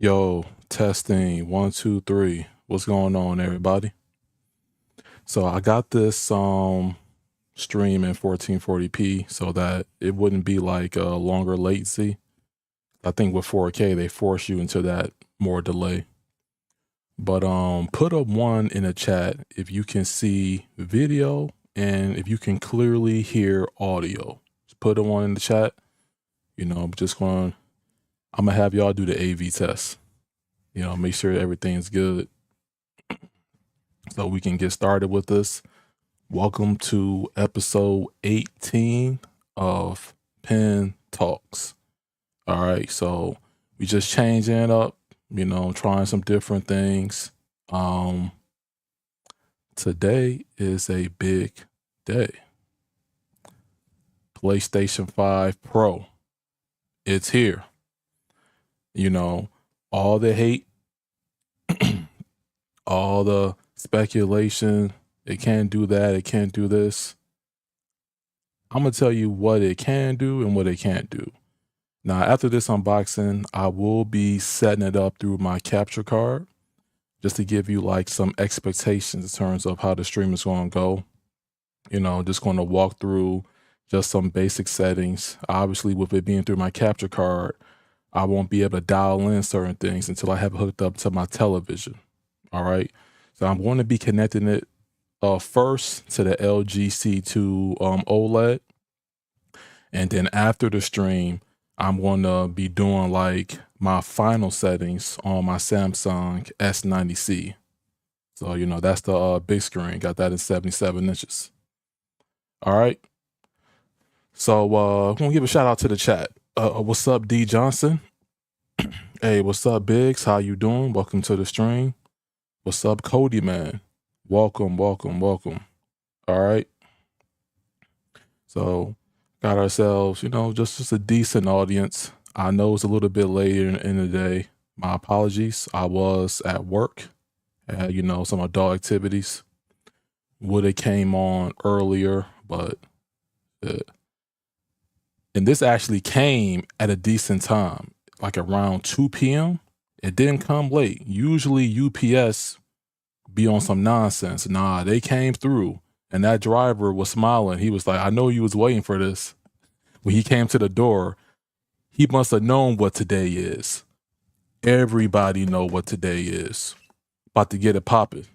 Yo, testing 1, 2, 3. What's going on, everybody? So I got this stream in 1440p so that it wouldn't be like a longer latency. I think with 4K they force you into that more delay. But put a 1 in the chat if you can see video and if you can clearly hear audio. Just put a 1 in the chat. I'm gonna have y'all do the AV test. Make sure everything's good so we can get started with this. Welcome to episode 18 of Pein Talks. All right, so we just changing it up, trying some different things. Today is a big day. PlayStation 5 Pro. It's here. All the hate, all the speculation, it can't do that, it can't do this. I'm gonna tell you what it can do and what it can't do. Now, after this unboxing, I will be setting it up through my capture card just to give you like some expectations in terms of how the stream is going to go. Just going to walk through just some basic settings. Obviously, with it being through my capture card, I won't be able to dial in certain things until I have it hooked up to my television. All right. So I'm going to be connecting it first to the LG C2 OLED. And then after the stream, I'm going to be doing like my final settings on my Samsung S90C. So, that's the big screen. Got that in 77 inches. All right. So I'm going to give a shout out to the chat. What's up, D Johnson? Hey, what's up, Biggs? How you doing? Welcome to the stream. What's up, Cody, man? Welcome. All right. So got ourselves, just a decent audience. I know it's a little bit later in the day. My apologies. I was at work, had, some adult activities. Would have came on earlier, but and this actually came at a decent time, like around 2 p.m. It didn't come late. Usually UPS be on some nonsense. Nah, they came through and that driver was smiling. He was like, I know you was waiting for this. When he came to the door, he must have known what today is. Everybody know what today is. About to get it popping.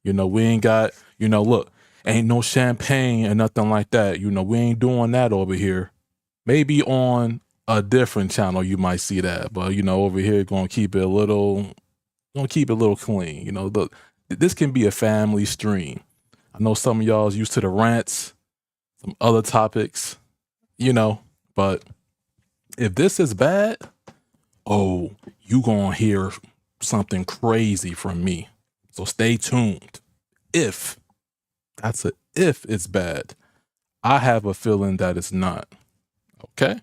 We ain't got, look, ain't no champagne or nothing like that. We ain't doing that over here. Maybe on a different channel you might see that, but over here gonna keep it a little clean. This can be a family stream. I know some of y'all is used to the rants, some other topics, but if this is bad, oh, you gonna hear something crazy from me. So stay tuned. If it's bad, I have a feeling that it's not. Okay.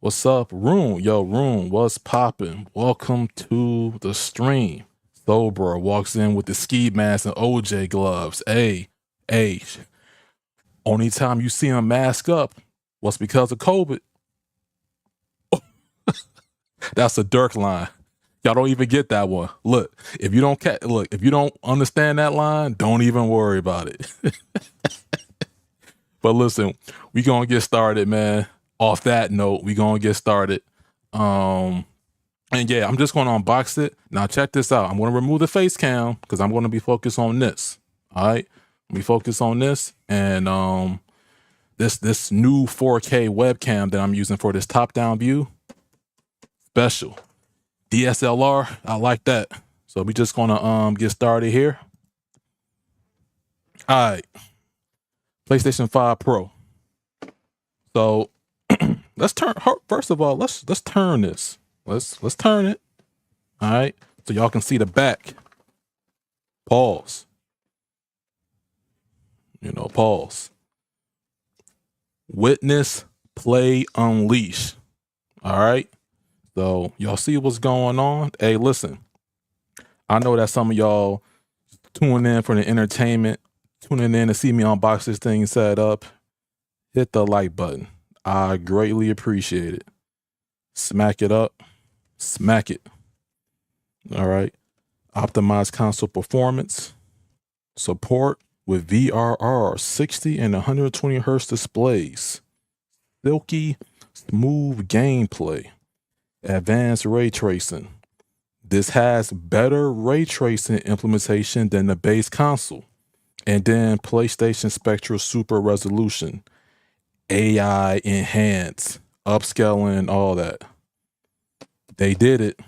What's up, Room? Yo, Room, what's popping? Welcome to the stream. Sober walks in with the ski mask and OJ gloves. Hey, only time you see him mask up was because of COVID. That's a Dirk line. Y'all don't even get that one. Look, if you don't understand that line, don't even worry about it. But listen, we gonna get started, man. Off that note, we gonna get started. And yeah, I'm just gonna unbox it. Now check this out. I'm gonna remove the face cam because I'm gonna be focused on this. All right, we focus on this and this new 4K webcam that I'm using for this top-down view. Special DSLR. I like that. So we just gonna get started here. All right, PlayStation 5 Pro. So let's turn. First of all, let's turn this. Let's turn it. All right, so y'all can see the back. Pause. Pause. Witness, play, unleash. All right. So y'all see what's going on. Hey, listen. I know that some of y'all tuning in for the entertainment, tuning in to see me unbox this thing set up. Hit the like button. I greatly appreciate it. Smack it up. Smack it. All right. Optimized console performance, support with VRR 60 and 120 hertz displays, silky smooth gameplay, advanced ray tracing. This has better ray tracing implementation than the base console. And then PlayStation Spectral Super Resolution, AI enhanced, upscaling, all that. They did it.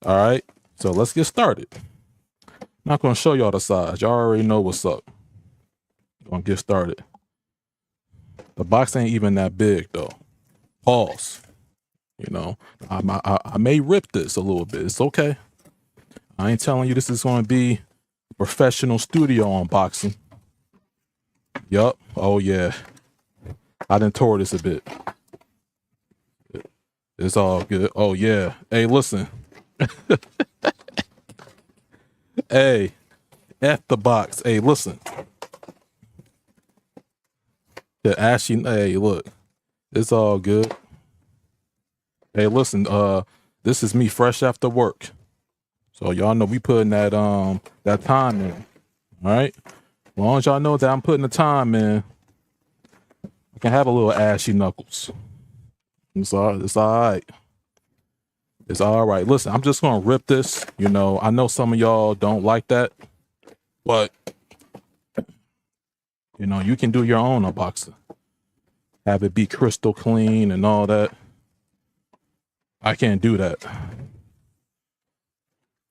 All right. So let's get started. Not going to show y'all the size. Y'all already know what's up. Gonna get started. The box ain't even that big though. Pause. You know, I may rip this a little bit. It's okay. I ain't telling you this is going to be professional studio unboxing. Yup. Oh yeah. I done tore this a bit. It's all good. Oh yeah. Hey, listen. Hey, F the box. Hey, listen. The ashy. Hey, look. It's all good. Hey, listen. This is me fresh after work. So y'all know we putting that time in. All right. As long as y'all know that I'm putting the time in, I can have a little ashy knuckles. It's all right. It's all right. Listen, I'm just gonna rip this. You know, I know some of y'all don't like that, but you know, you can do your own unboxing. Have it be crystal clean and all that. I can't do that.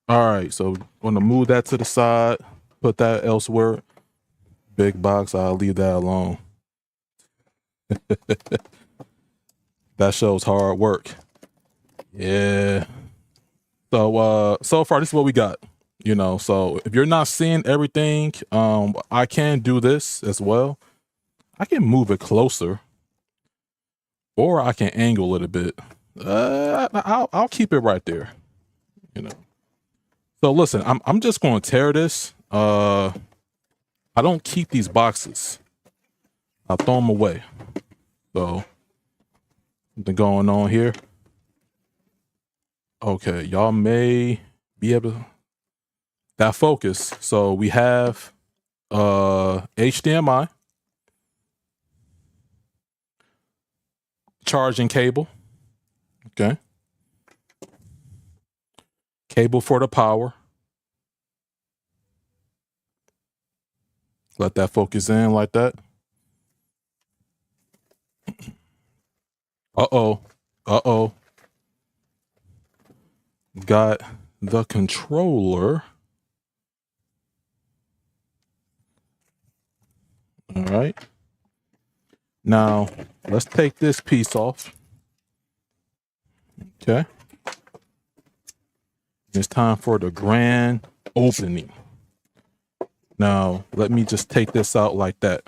All right, so I'm gonna move that to the side, put that elsewhere. Big box, I'll leave that alone. That shows hard work. Yeah. So so far this is what we got. You know, so if you're not seeing everything, I can do this as well. I can move it closer, or I can angle it a bit. I'll keep it right there. You know. So listen, I'm just going to tear this. I don't keep these boxes. I throw them away. So something going on here. Okay, y'all may be able to that focus. So we have HDMI, charging cable. Okay. Cable for the power. Let that focus in like that. Uh-oh. Uh-oh. Got the controller. All right. Now, let's take this piece off. Okay. It's time for the grand opening. Now, let me just take this out like that.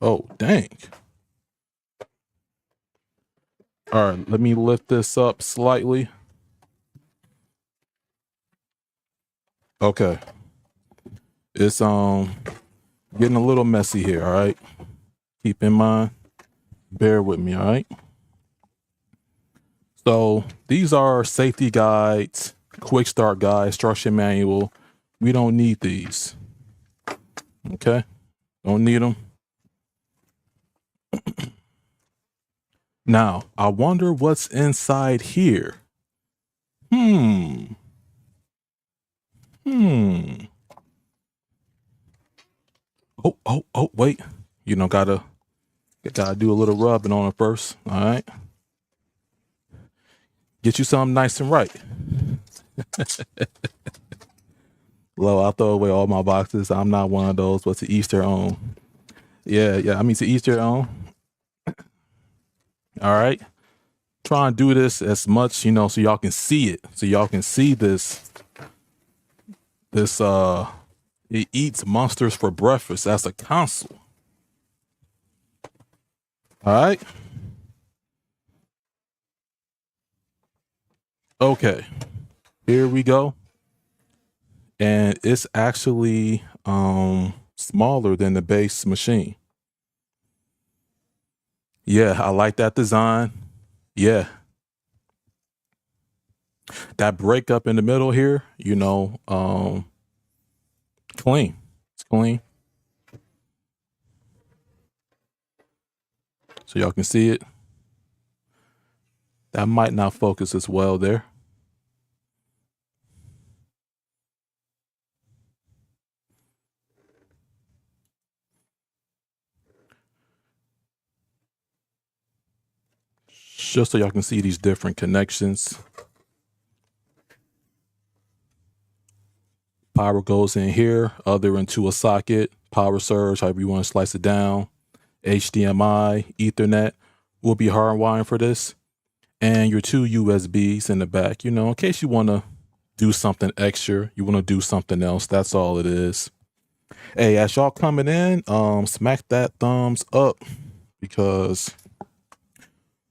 Oh, dang. All right, let me lift this up slightly. Okay. It's getting a little messy here, all right? Keep in mind, bear with me, all right? So these are safety guides, quick start guide, instruction manual. We don't need these. Okay? Don't need them. Now, I wonder what's inside here. Oh, wait. You know, gotta do a little rubbing on it first. All right. Get you something nice and right. Well, I'll throw away all my boxes. I'm not one of those, but to each their own. Yeah. I mean, to each their own. All right. Try and do this as much, you know, so y'all can see it. So y'all can see this. It eats monsters for breakfast. That's a console. All right. Okay. Here we go. And it's actually smaller than the base machine. Yeah, I like that design. Yeah. That breakup in the middle here, you know, clean. It's clean. So y'all can see it. That might not focus as well there. Just so y'all can see these different connections. Power goes in here, other into a socket, power surge, however you want to slice it down. HDMI, Ethernet will be hardwiring for this. And your 2 USBs in the back, you know, in case you want to do something extra, you want to do something else. That's all it is. Hey, as y'all coming in, smack that thumbs up because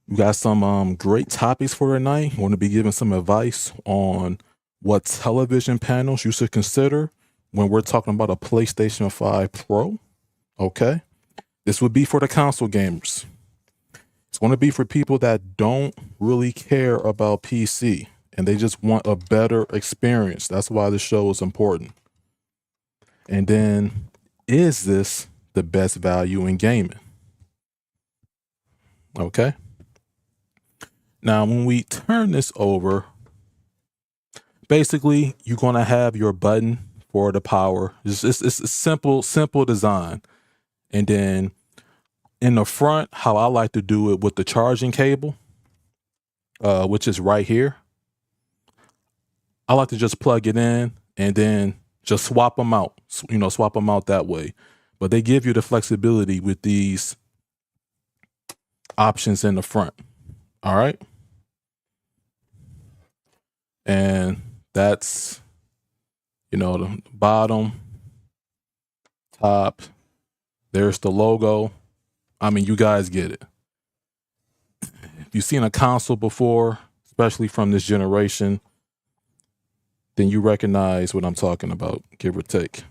we got some great topics for tonight. I want to be giving some advice on what television panels you should consider when we're talking about a PlayStation 5 Pro. Okay. This would be for the console gamers. It's going to be for people that don't really care about PC and they just want a better experience. That's why the show is important. And then, is this the best value in gaming? Okay. Now, when we turn this over, basically, you're going to have your button for the power. It's a simple design. And then in the front, how I like to do it with the charging cable, which is right here. I like to just plug it in and then just swap them out, you know, swap them out that way. But they give you the flexibility with these options in the front. All right. And that's, you know, the bottom, top. There's the logo. I mean, you guys get it. If you've seen a console before, especially from this generation, then you recognize what I'm talking about, give or take.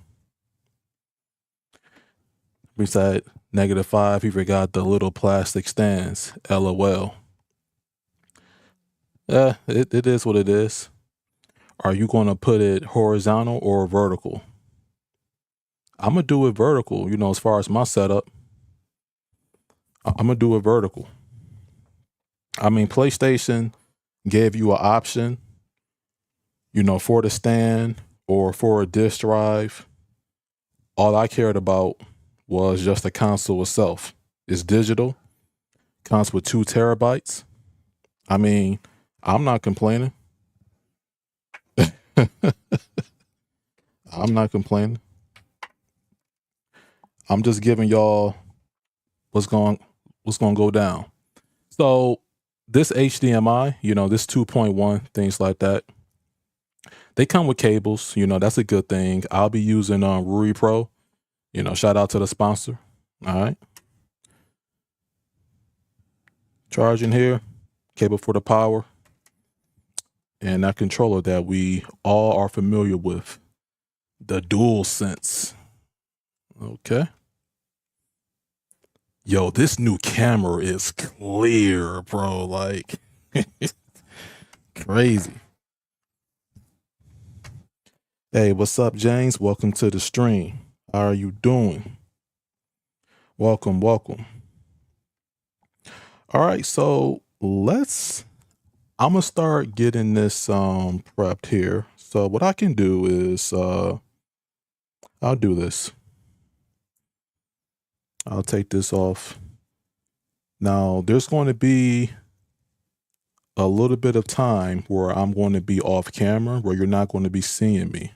We said -5, he forgot the little plastic stands, LOL. It is what it is. Are you going to put it horizontal or vertical? I'm going to do it vertical, you know, as far as my setup. I'm going to do it vertical. I mean, PlayStation gave you an option, you know, for the stand or for a disk drive. All I cared about was just the console itself. It's digital, comes with 2 terabytes. I mean, I'm not complaining. I'm not complaining. I'm just giving y'all what's going to go down. So this HDMI, you know, this 2.1, things like that, they come with cables. You know, that's a good thing. I'll be using Ruri Pro. You know, shout out to the sponsor. All right. Charging here, cable for the power, and that controller that we all are familiar with, the DualSense. Okay. Yo, this new camera is clear, bro. Like, crazy. Hey, what's up, James? Welcome to the stream. How are you doing? Welcome. All right, so I'm gonna start getting this prepped here. So what I can do is I'll do this. I'll take this off. Now there's going to be a little bit of time where I'm going to be off camera, where you're not going to be seeing me.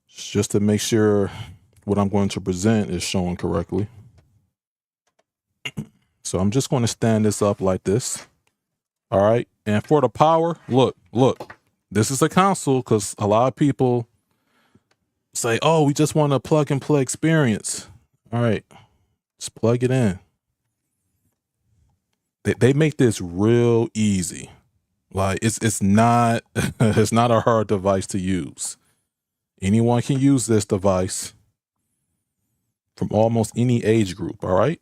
Just to make sure what I'm going to present is showing correctly. So I'm just going to stand this up like this. All right. And for the power, look, this is a console because a lot of people say, oh, we just want a plug and play experience. All right. Just plug it in. They make this real easy. Like it's not it's not a hard device to use. Anyone can use this device from almost any age group. All right.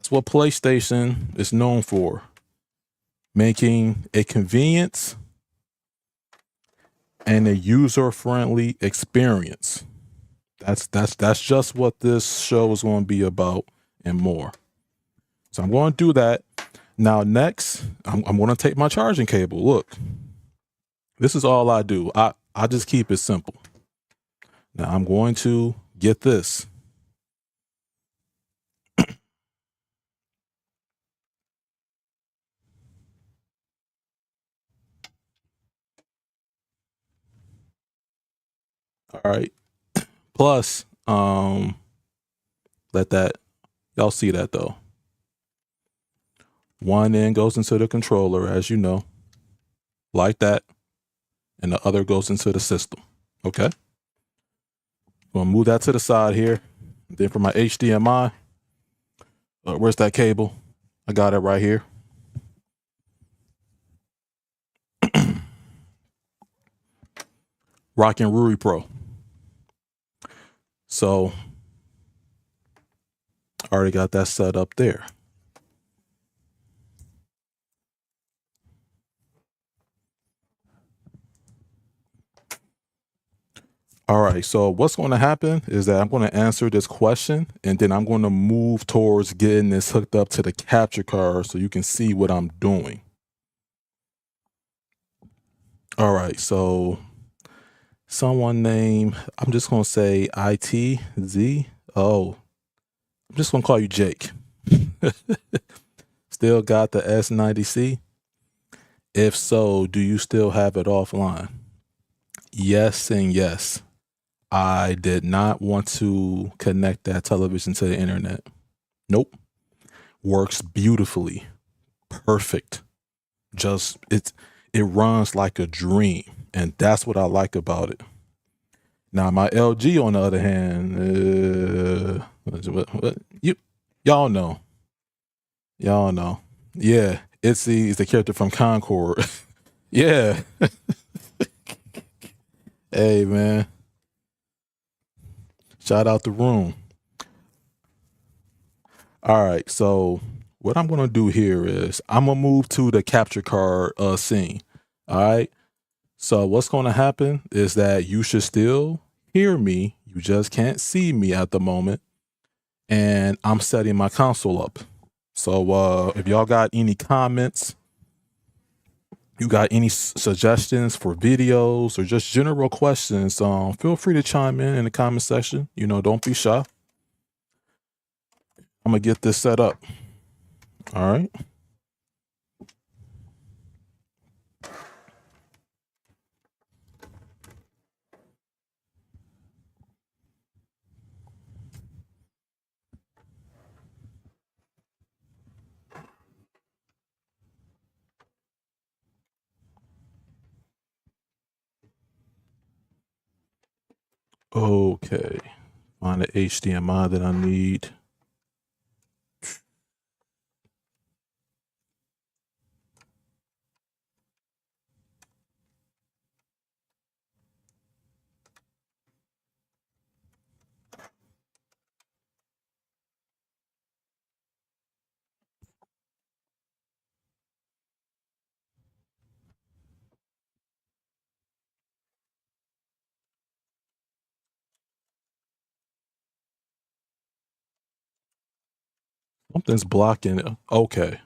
That's what PlayStation is known for, making a convenience and a user-friendly experience. That's just what this show is going to be about and more. So I'm going to do that. Now, next, I'm going to take my charging cable. Look, this is all I do. I just keep it simple. Now I'm going to get this. All right. Plus, let that, y'all see that though. One end goes into the controller, as you know, like that, and the other goes into the system. Okay. I'm gonna move that to the side here. Then for my HDMI, where's that cable? I got it right here. Rockin' Ruri Pro. So I already got that set up there. All right, so what's going to happen is that I'm going to answer this question, and then I'm going to move towards getting this hooked up to the capture card so you can see what I'm doing. All right, so someone named, I'm just going to say ITZ. Oh, I'm just going to call you Jake. Still got the S90C? If so, do you still have it offline? Yes and yes. I did not want to connect that television to the internet. Nope. Works beautifully. Perfect. Just it runs like a dream, and that's what I like about it. Now my LG on the other hand, y'all know. Y'all know. Yeah, it's the character from Concord. Yeah. Hey man. Shout out the room. All right, so what I'm gonna do here is I'm gonna move to the capture card scene. All right. So what's gonna happen is that you should still hear me. You just can't see me at the moment. And I'm setting my console up. So if y'all got any comments, you got any suggestions for videos or just general questions, feel free to chime in the comment section. You know, don't be shy. I'm gonna get this set up. All right. Okay. Find the HDMI that I need. Something's blocking it. Okay.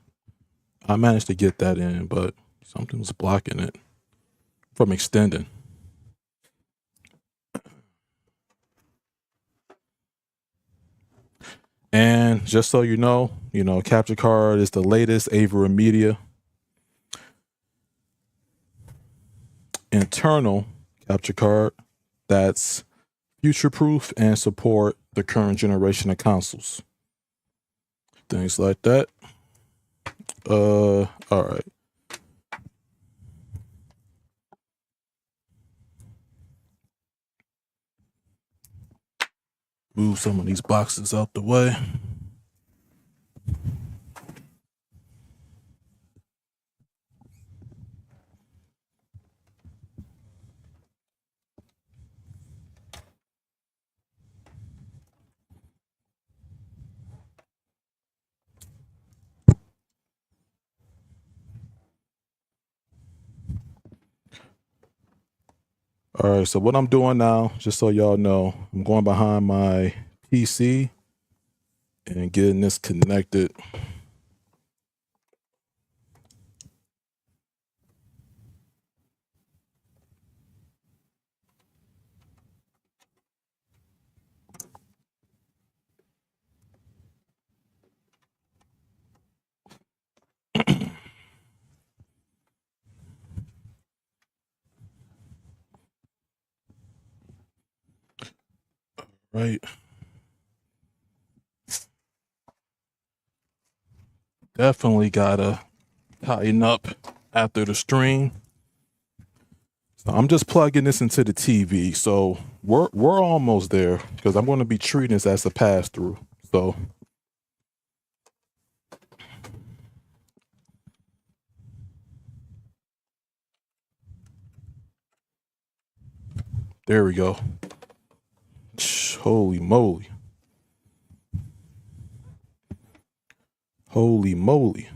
I managed to get that in, but something's blocking it from extending. And just so you know, capture card is the latest Avera Media internal capture card that's future proof and support the current generation of consoles. Things like that. All right. Move some of these boxes out the way. All right, so what I'm doing now, just so y'all know, I'm going behind my PC and getting this connected. Right. Definitely gotta tighten up after the stream. So I'm just plugging this into the TV. So we're almost there because I'm going to be treating this as a pass through. So there we go. Holy moly. Holy moly.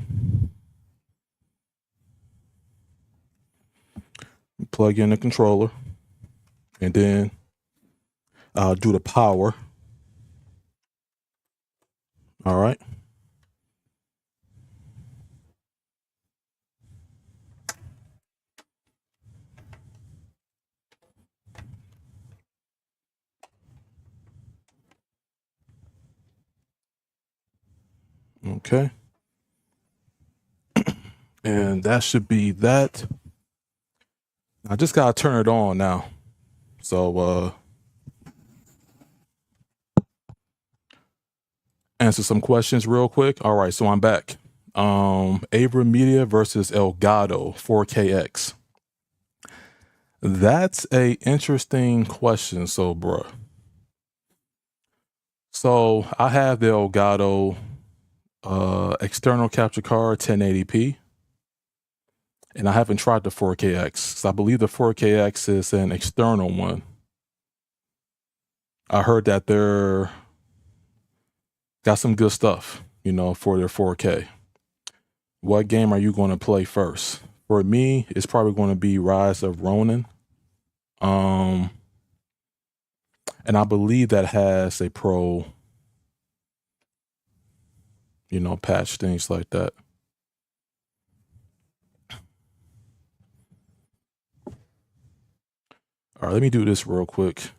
Plug in the controller and then I'll do the power. All right. Okay. And that should be that. I just gotta turn it on now. So answer some questions real quick. All right, so I'm back. Abra Media versus Elgato 4KX. That's a interesting question. So, bruh. So I have the Elgato external capture card 1080p. And I haven't tried the 4KX. So I believe the 4KX is an external one. I heard that they're got some good stuff, you know, for their 4K. What game are you going to play first? For me, it's probably going to be Rise of Ronin. And I believe that has a pro, you know, patch, things like that. All right, let me do this real quick.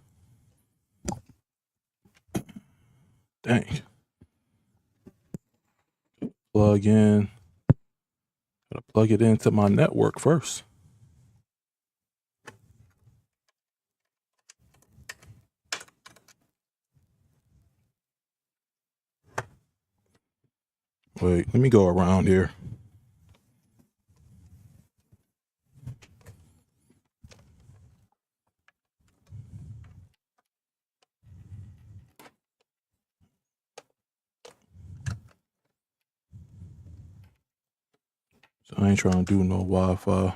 Dang. Plug in. Gotta plug it into my network first. Wait, let me go around here. So I ain't trying to do no Wi-Fi.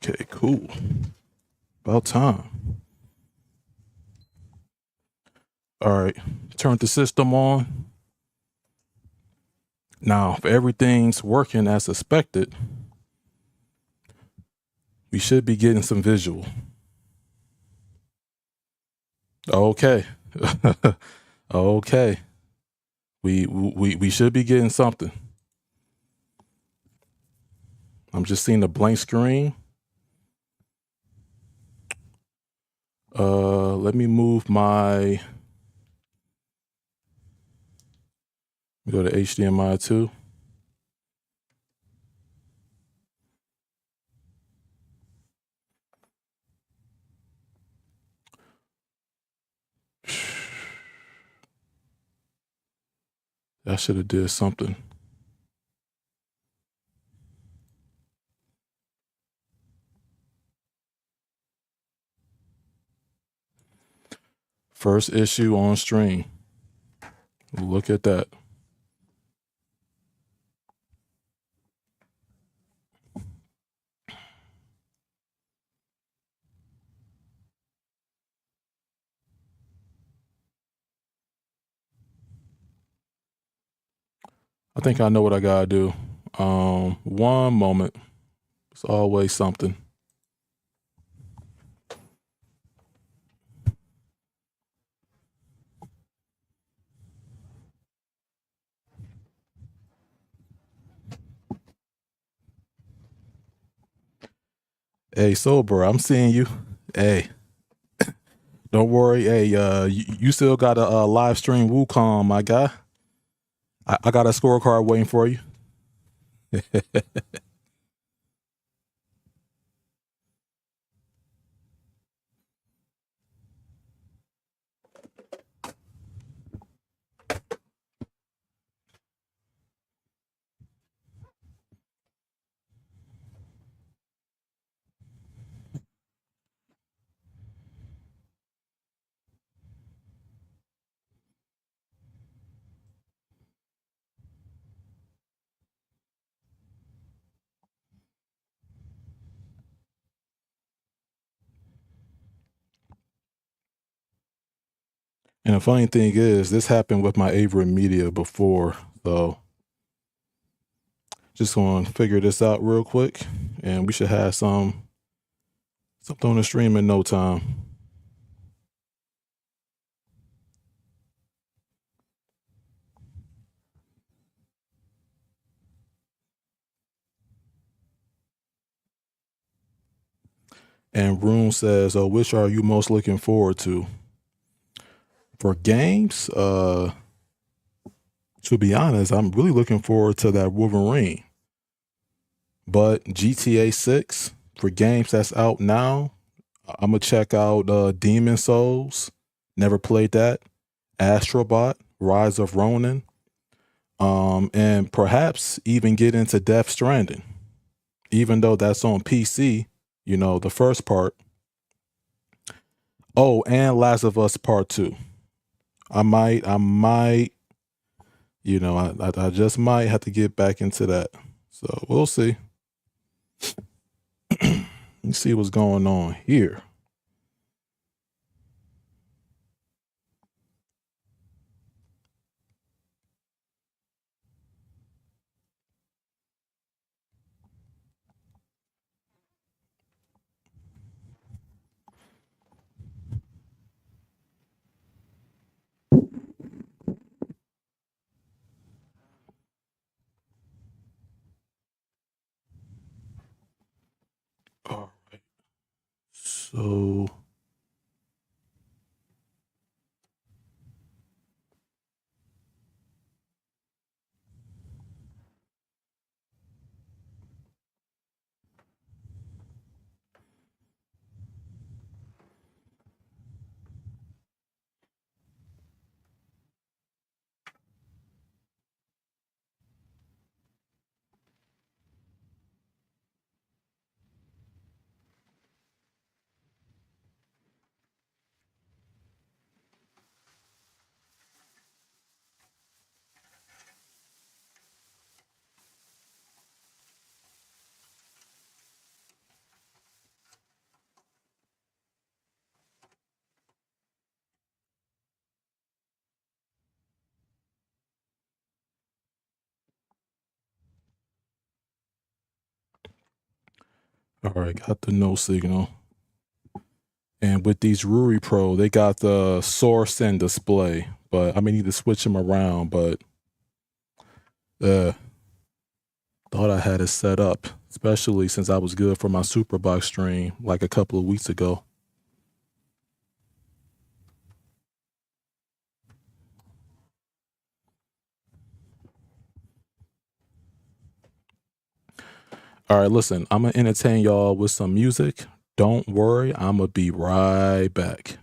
Okay, cool. About time. All right, turn the system on. Now, if everything's working as expected, we should be getting some visual. Okay. Okay. We should be getting something. I'm just seeing a blank screen. Let me move my, go to HDMI 2. I should have did something. First issue on stream. Look at that. I think I know what I gotta do. One moment. It's always something. Hey, Sober, I'm seeing you. Hey, don't worry. Hey, you still got a live stream Wukong, my guy. I got a scorecard waiting for you. And the funny thing is, this happened with my Avery Media before, so just gonna figure this out real quick, and we should have something on the stream in no time. And Rune says, "Oh, which are you most looking forward to?" For games, to be honest, I'm really looking forward to that Wolverine. But GTA 6, for games that's out now, I'm gonna check out Demon Souls. Never played that. Astrobot, Rise of Ronin, and perhaps even get into Death Stranding, even though that's on PC. You know, the first part. Oh, and Last of Us Part 2. I might, you know, I just might have to get back into that. So we'll see. Let's see what's going on here. All right. So all right, got the no signal. And with these Ruri Pro, they got the source and display, but I may need to switch them around, but thought I had it set up, especially since I was good for my Superbox stream like a couple of weeks ago. All right, listen, I'm gonna entertain y'all with some music. Don't worry, I'm gonna be right back.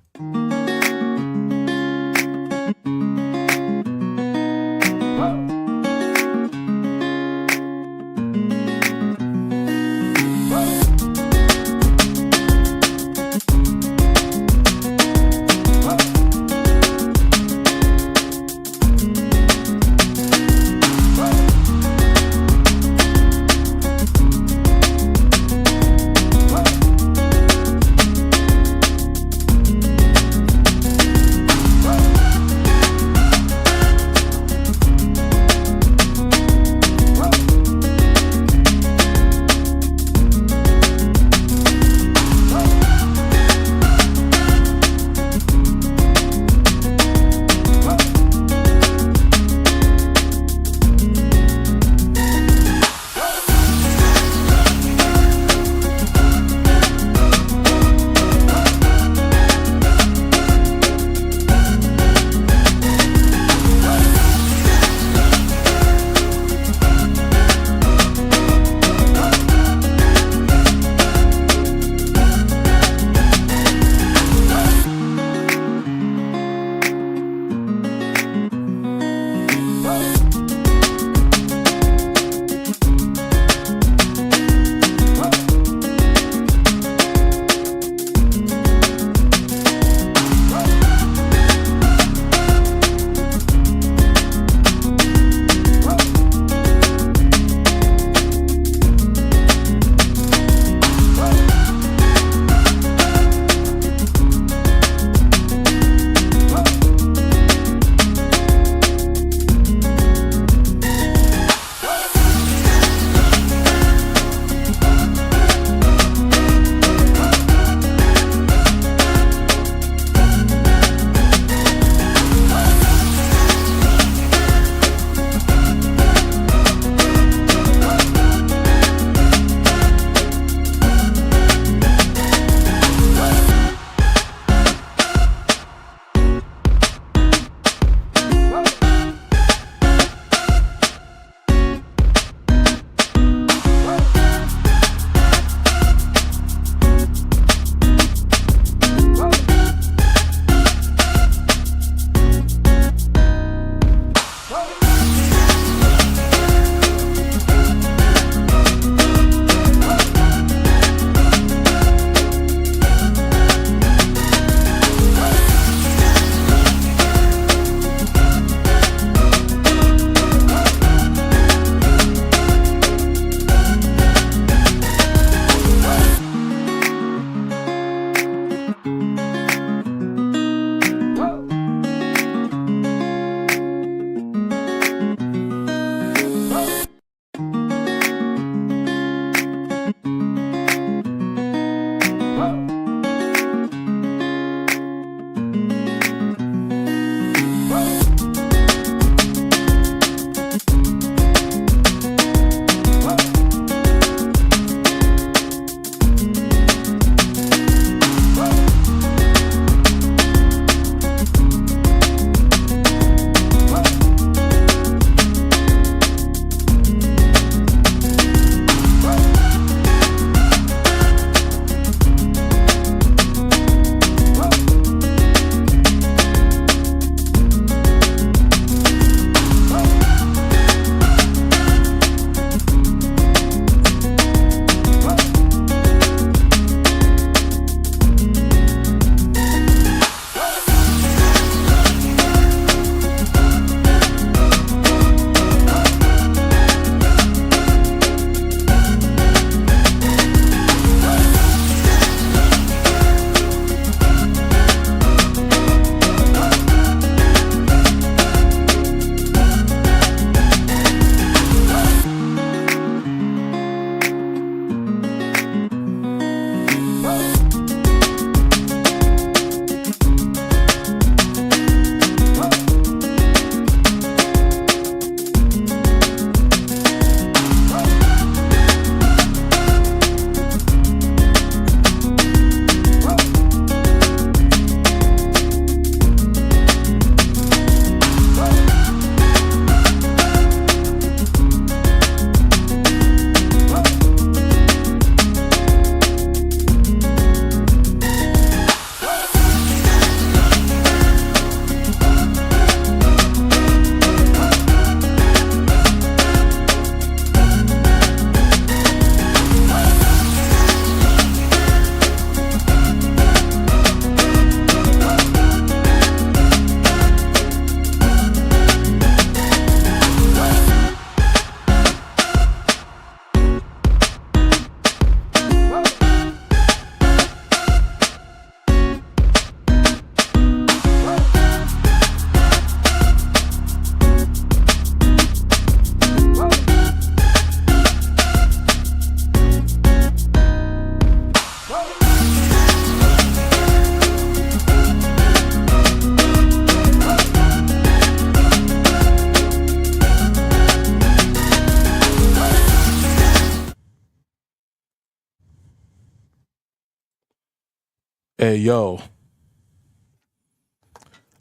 Hey, yo,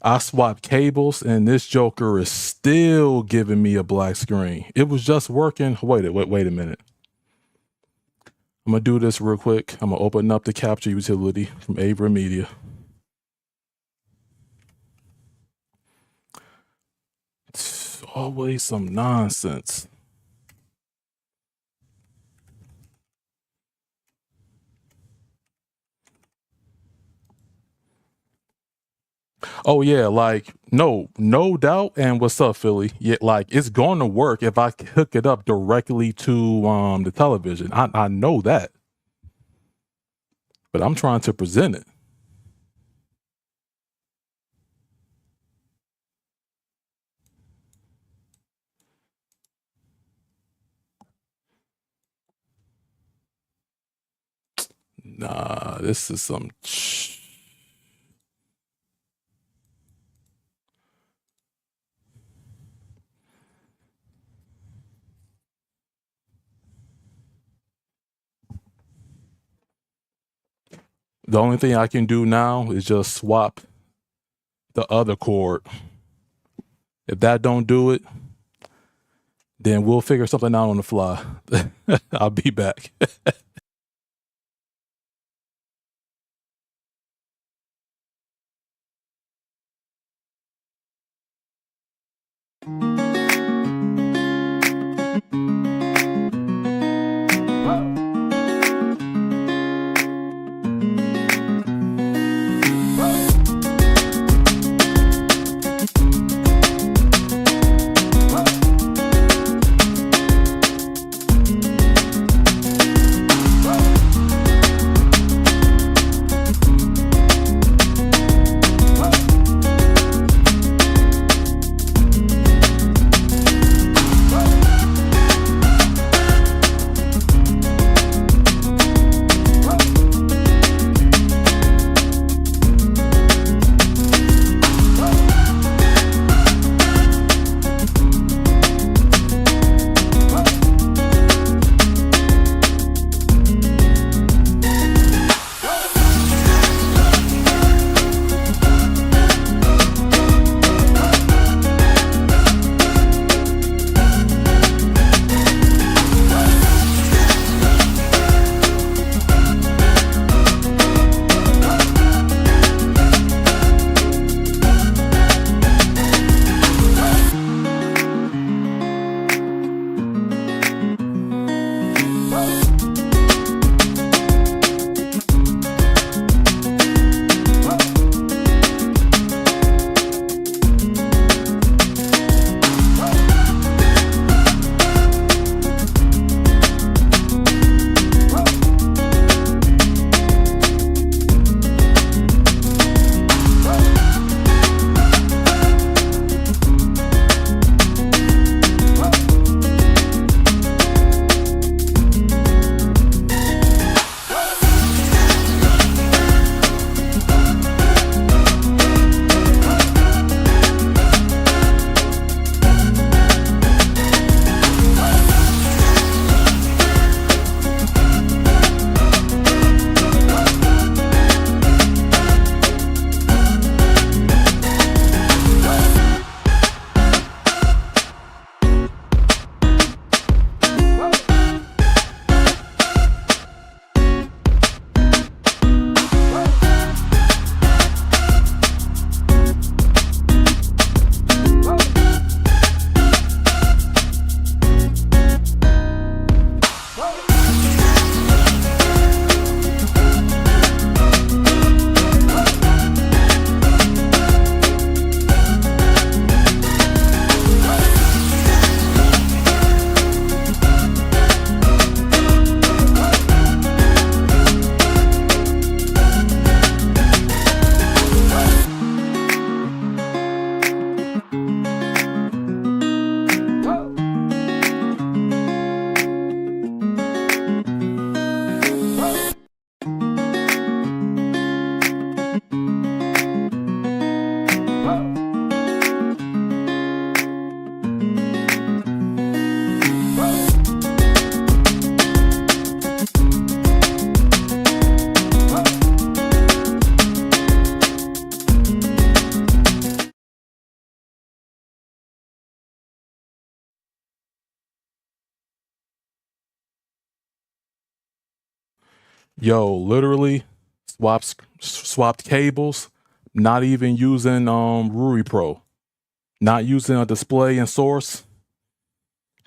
I swapped cables and this joker is still giving me a black screen. It was just working. Wait a minute. I'm gonna do this real quick. I'm gonna open up the capture utility from Abra Media. It's always some nonsense. Oh yeah, like no doubt. And what's up, Philly? Yeah, like it's going to work if I hook it up directly to the television. I know that, but I'm trying to present it. Nah, this is some. The only thing I can do now is just swap the other cord. If that don't do it, then we'll figure something out on the fly. I'll be back. Yo, literally swapped cables, not even using Ruri Pro, not using a display and source,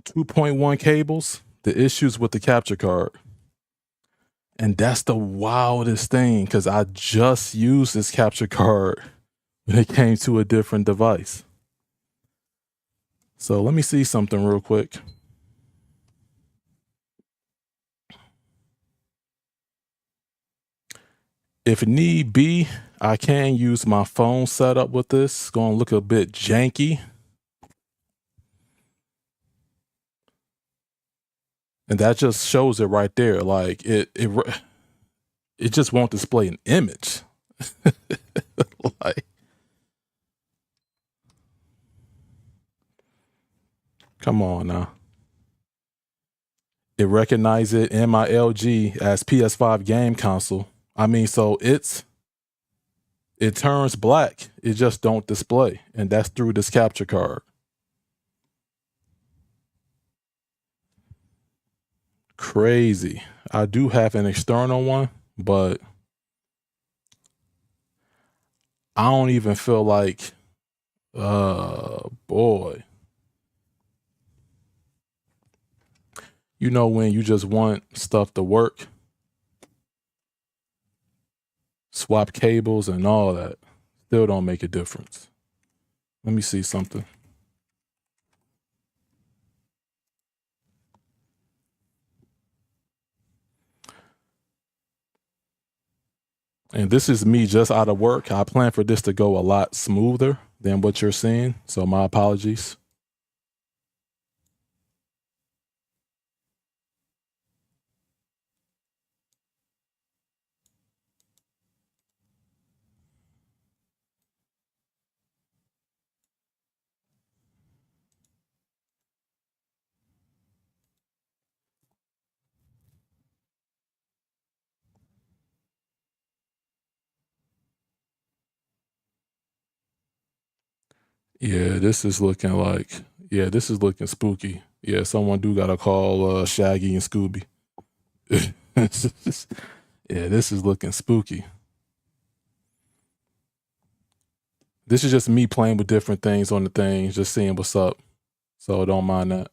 2.1 cables, the issues with the capture card. And that's the wildest thing, because I just used this capture card when it came to a different device. So let me see something real quick. If need be, I can use my phone setup with this. It's going to look a bit janky. And that just shows it right there. Like it just won't display an image. Like, come on now. It recognizes it in my LG as PS5 game console. I mean, so it turns black. It just don't display. And that's through this capture card. Crazy. I do have an external one, but I don't even feel like, boy. You know, when you just want stuff to work, swap cables and all that, still don't make a difference. Let me see something. And this is me just out of work. I plan for this to go a lot smoother than what you're seeing. So my apologies. Yeah, this is looking like, yeah, this is looking spooky. Yeah, someone do got to call Shaggy and Scooby. Yeah, this is looking spooky. This is just me playing with different things on the things, just seeing what's up. So don't mind that.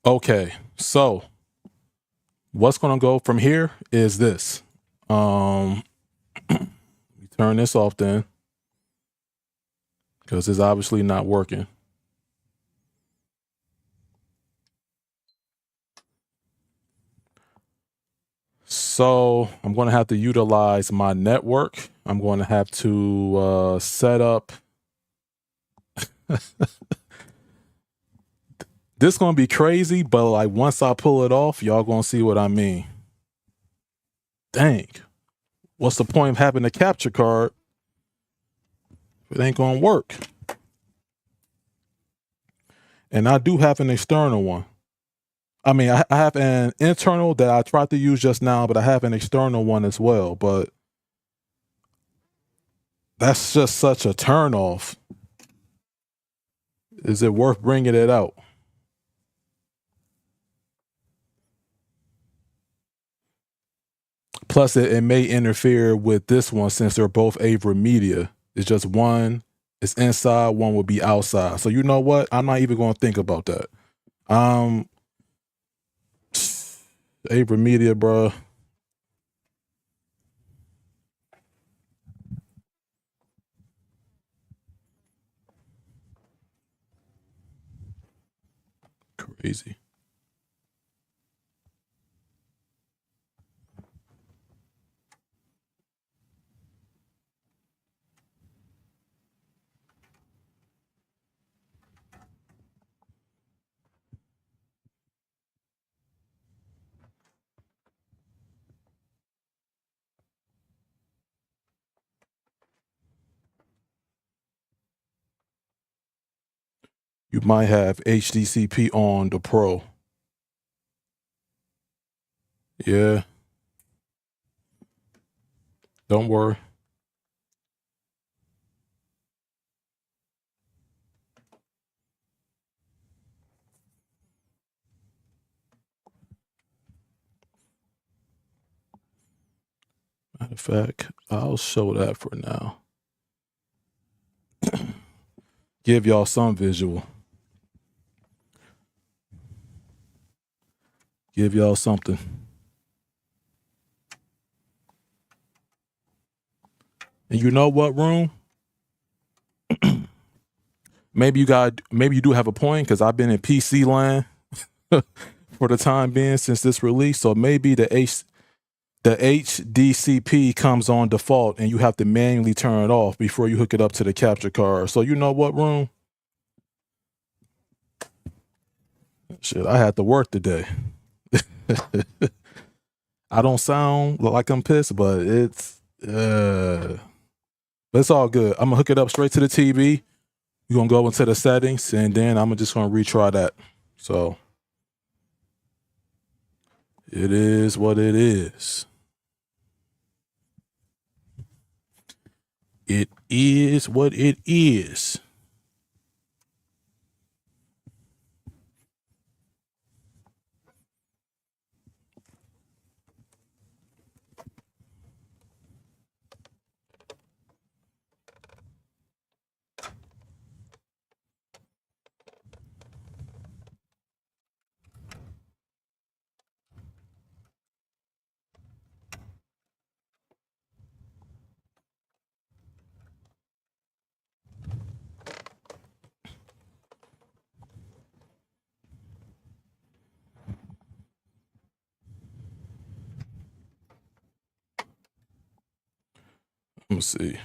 Okay, so what's going to go from here is this. Turn this off then, because it's obviously not working. So I'm going to have to utilize my network. I'm going to have to set up. This going to be crazy, but like once I pull it off, y'all going to see what I mean. Dang. What's the point of having a capture card if it ain't going to work? And I do have an external one. I mean, I have an internal that I tried to use just now, but I have an external one as well. But that's just such a turnoff. Is it worth bringing it out? Plus, it may interfere with this one since they're both Avra Media. It's just one is inside, one will be outside. So you know what? I'm not even going to think about that. Avra Media, bro. Crazy. You might have HDCP on the Pro. Yeah, don't worry. Matter of fact, I'll show that for now. Give y'all some visual. Give y'all something. And you know what, room? Maybe you do have a point, because I've been in PC land for the time being since this release. So maybe the HDCP comes on default and you have to manually turn it off before you hook it up to the capture card. So you know what, room? Shit, I had to work today. I don't sound like I'm pissed, but it's all good. I'm gonna hook it up straight to the TV. We're gonna go into the settings, and then I'm just gonna retry that. So it is what it is. It is what it is. Let me see.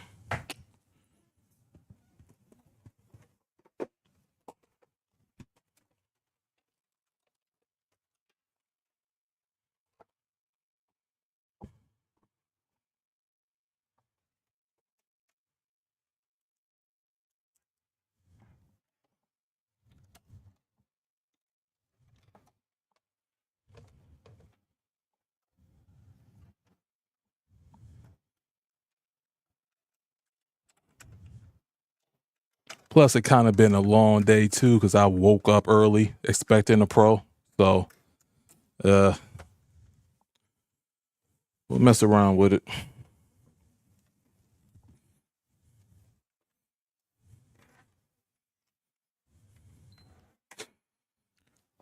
Plus, it kind of been a long day too, because I woke up early expecting a Pro. So, we'll mess around with it.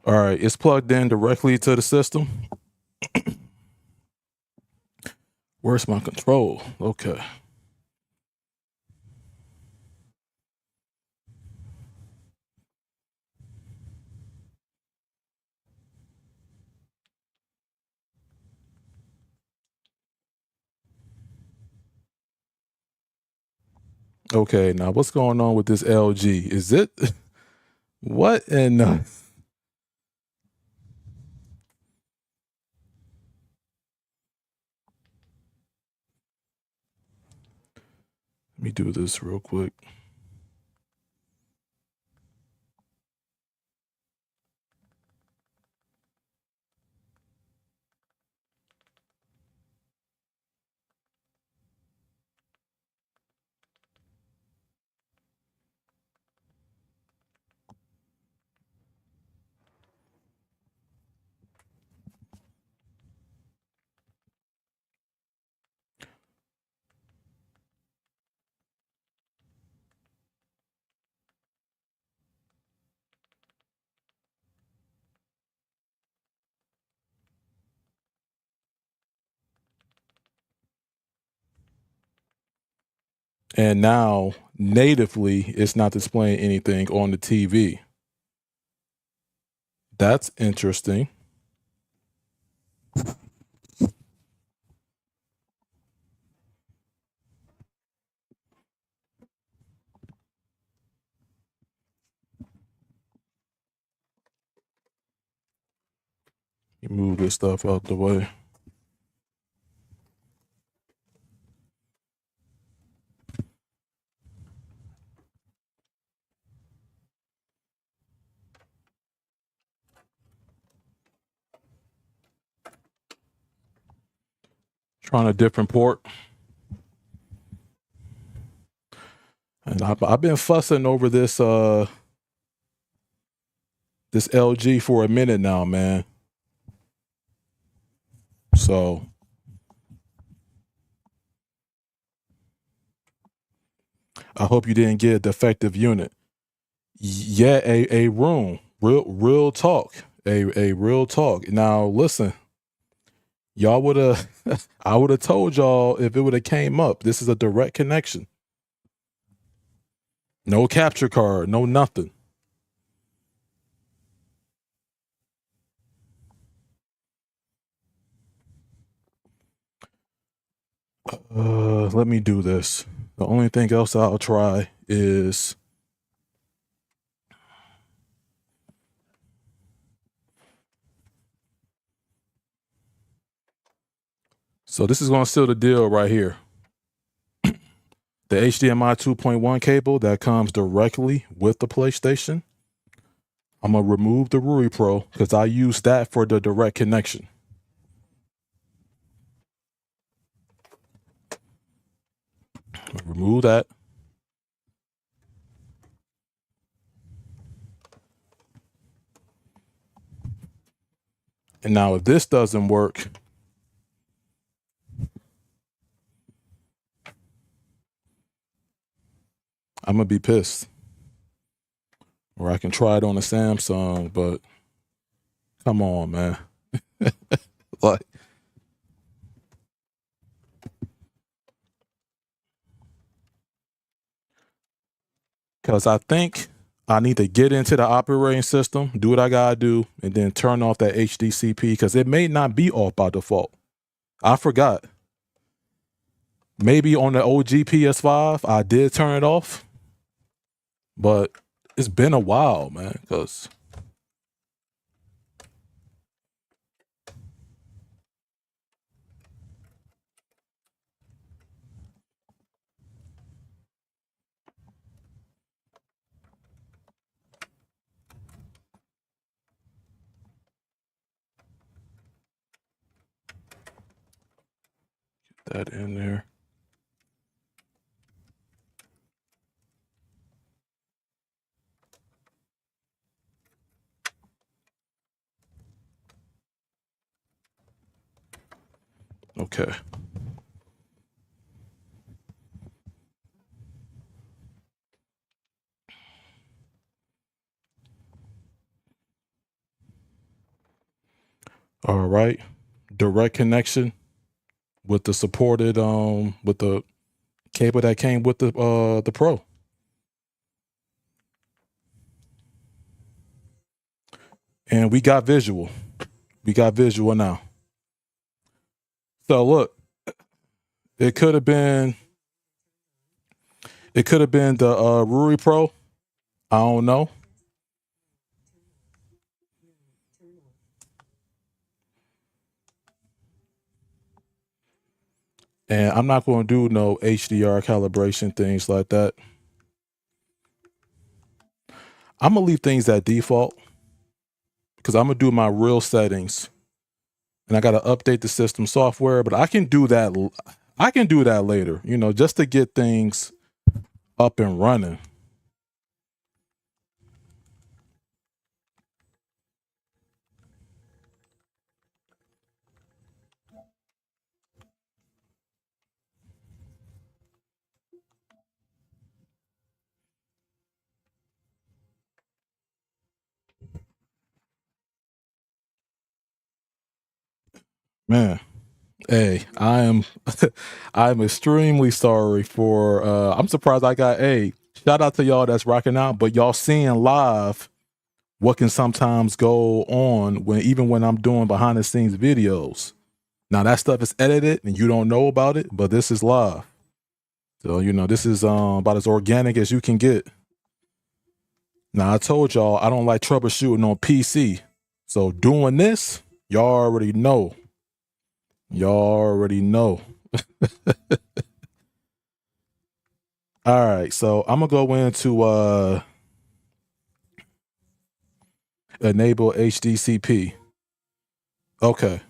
All right, it's plugged in directly to the system. Where's my control? Okay. Okay, now what's going on with this LG? Is it what in let me do this real quick. And now natively it's not displaying anything on the TV. That's interesting. You move this stuff out the way. Trying a different port. And I've been fussing over this this LG for a minute now, man. So I hope you didn't get a defective unit. Yeah, a room. Real talk. A real talk. Now listen, y'all would have I would have told y'all if it would have came up. This is a direct connection. No capture card, no nothing. Let me do this. The only thing else I'll try is so this is going to seal the deal right here. The HDMI 2.1 cable that comes directly with the PlayStation. I'm going to remove the Ruri Pro because I use that for the direct connection. Remove that. And now if this doesn't work, I'm going to be pissed. Or I can try it on a Samsung, but come on, man. Like, because I think I need to get into the operating system, do what I gotta do, and then turn off that HDCP because it may not be off by default. I forgot. Maybe on the OG PS5, I did turn it off, but it's been a while, man, because that in there. Okay. All right. Direct connection with the supported with the cable that came with the Pro. And we got visual. We got visual now. So look, it could have been the Ruri Pro. I don't know. And I'm not going to do no HDR calibration, things like that. I'm going to leave things at default because I'm going to do my real settings. And I got to update the system software, but I can do that. I can do that later, you know, just to get things up and running. Man, hey, I'm extremely sorry for I'm surprised I got shout out to y'all that's rocking out, but y'all seeing live what can sometimes go on even when I'm doing behind the scenes videos. Now that stuff is edited and you don't know about it, but this is live. So, you know, this is about as organic as you can get. Now I told y'all I don't like troubleshooting on PC. So doing this, y'all already know. Y'all already know. All right, so I'm gonna go into enable HDCP. Okay.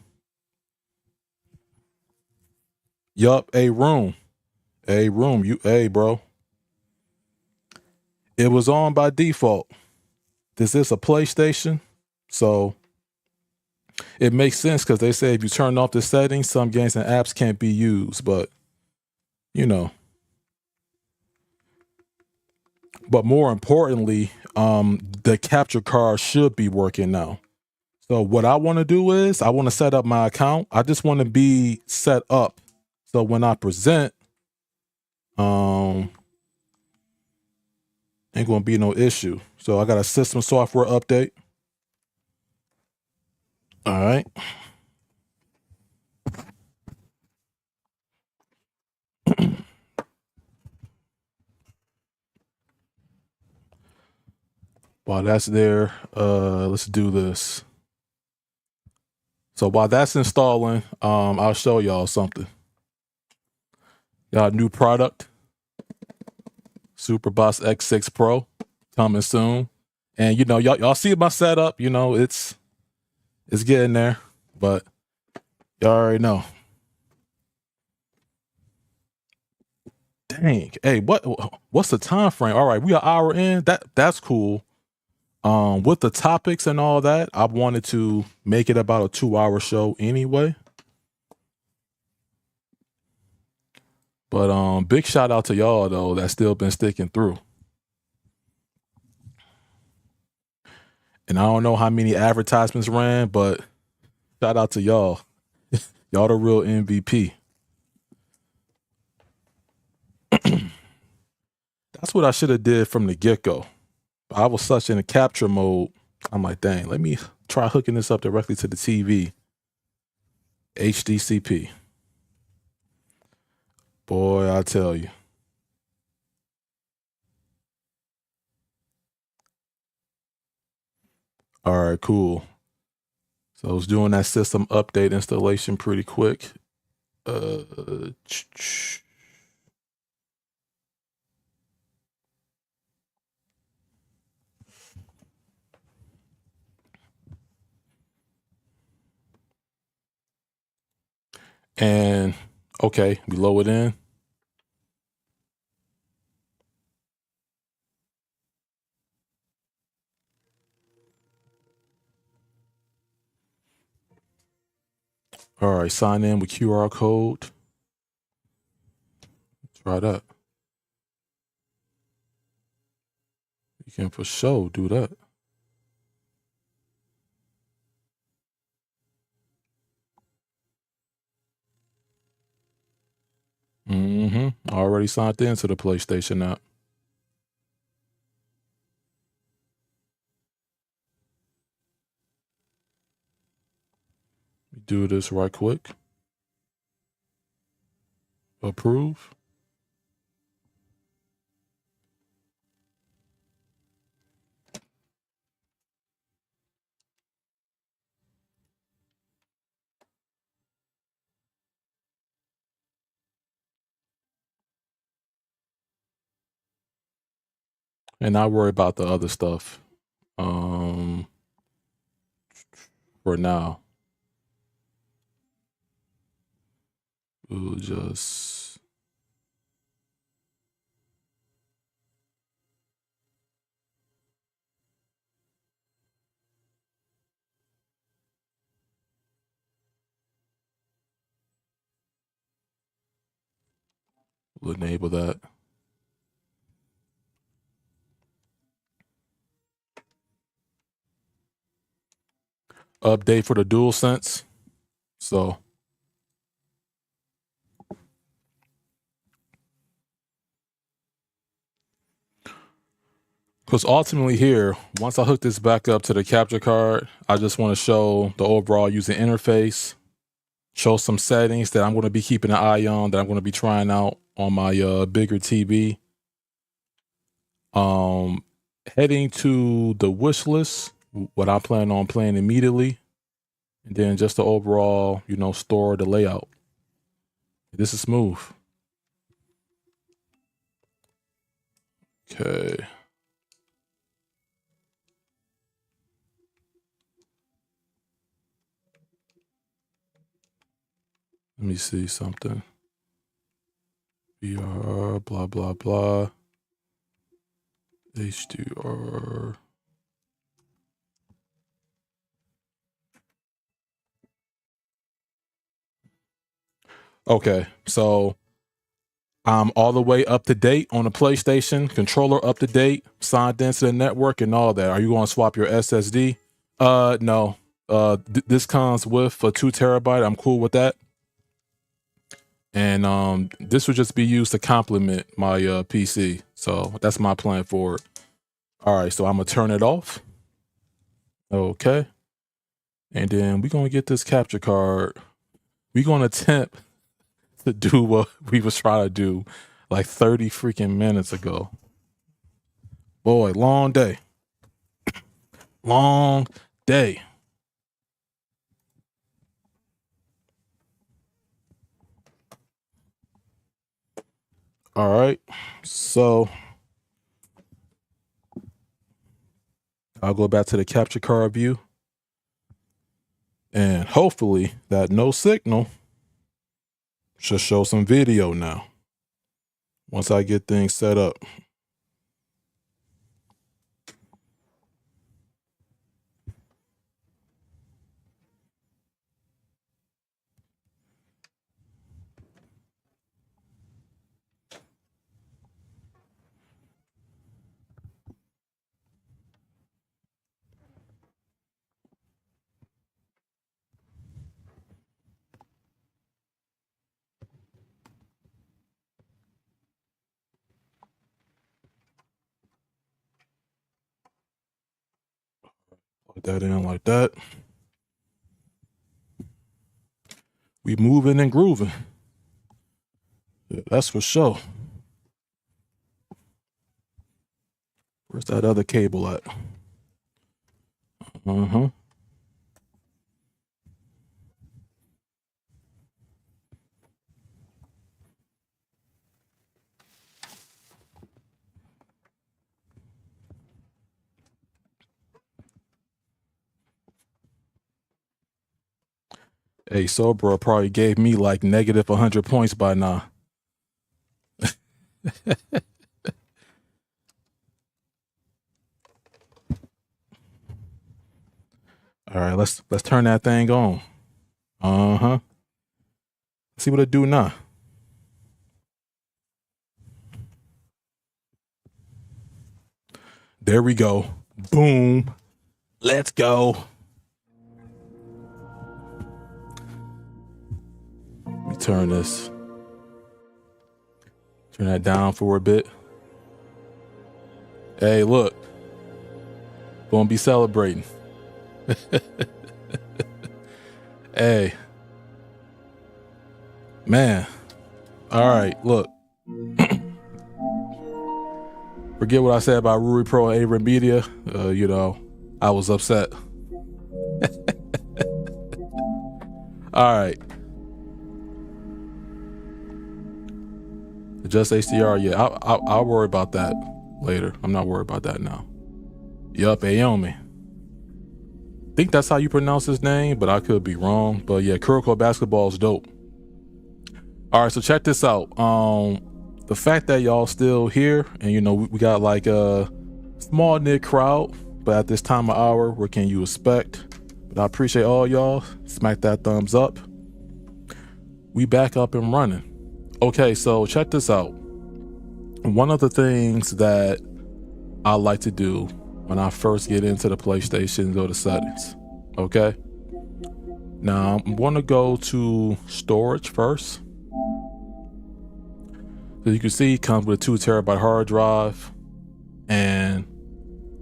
Yup, a room. A room. Hey, bro. It was on by default. This is a PlayStation. So it makes sense because they say if you turn off the settings, some games and apps can't be used. But, you know, but more importantly, the capture card should be working now. So what I want to do is I want to set up my account. I just want to be set up. So when I present, ain't gonna be no issue. So I got a system software update. All right. While that's there, let's do this. So while that's installing, I'll show y'all something. Got a new product, SuperBoss X6 Pro, coming soon. And you know, y'all see my setup. You know, it's getting there, but y'all already know. Dang, hey, what's the time frame? All right, we an hour in. That's cool. With the topics and all that, I wanted to make it about a 2-hour show anyway. But big shout out to y'all though that's still been sticking through. And I don't know how many advertisements ran, but shout out to y'all. Y'all the real MVP. That's what I should have did from the get-go. I was such in a capture mode. I'm like, dang, let me try hooking this up directly to the TV. HDCP. Boy, I tell you. All right, cool. So I was doing that system update installation pretty quick. And okay, we lower it in. All right, sign in with QR code. Try that. You can for sure do that. Already signed into the PlayStation app. Do this right quick. Approve. And not worry about the other stuff. For now. We'll just we'll enable that. Update for the DualSense. So because ultimately here, once I hook this back up to the capture card, I just want to show the overall user interface, show some settings that I'm going to be keeping an eye on, that I'm going to be trying out on my bigger TV. Heading to the wish list, what I plan on playing immediately, and then just the overall, you know, store the layout. This is smooth. Okay. Let me see something. BR, blah, blah, blah. HDR. Okay, so I'm all the way up to date on the PlayStation, controller up to date, signed into the network and all that. Are you going to swap your SSD? No. This comes with a 2 terabyte. I'm cool with that. And this would just be used to complement my PC. So that's my plan for it. All right, so I'm gonna turn it off. Okay. And then we're gonna get this capture card. We're gonna attempt to do what we was trying to do like 30 freaking minutes ago. Boy, long day. Long day. All right, so I'll go back to the capture card view. And hopefully that no signal should show some video now once I get things set up. Put that in like that. We moving and grooving. Yeah, that's for sure. Where's that other cable at? Hey, Sobro probably gave me like negative 100 points by now. All right, let's turn that thing on. Let's see what it do now. There we go. Boom. Let's go. Let me turn that down for a bit. Hey, look. Gonna be celebrating. Hey. Man. All right, look. Forget what I said about Ruri Pro and Avery Media. You know, I was upset. All right. Just HDR, yeah. I'll worry about that later. I'm not worried about that now. Yup, Aomi. I think that's how you pronounce his name, but I could be wrong. But yeah, Kuroko basketball is dope. All right, so check this out. The fact that y'all still here, and you know we got like a small knit crowd, but at this time of hour, what can you expect? But I appreciate all y'all. Smack that thumbs up. We back up and running. Okay, so check this out. One of the things that I like to do when I first get into the PlayStation, go to settings. Okay. Now I'm going to go to storage first. So you can see it comes with a 2 terabyte hard drive, and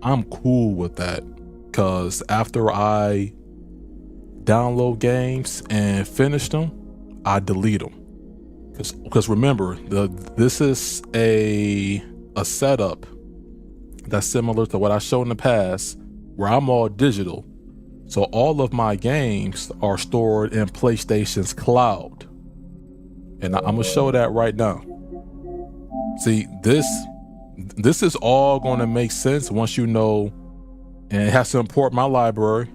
I'm cool with that because after I download games and finish them, I delete them. Because remember, this is a setup that's similar to what I showed in the past, where I'm all digital. So all of my games are stored in PlayStation's cloud. And I'm gonna show that right now. See, this is all gonna make sense once you know, and it has to import my library.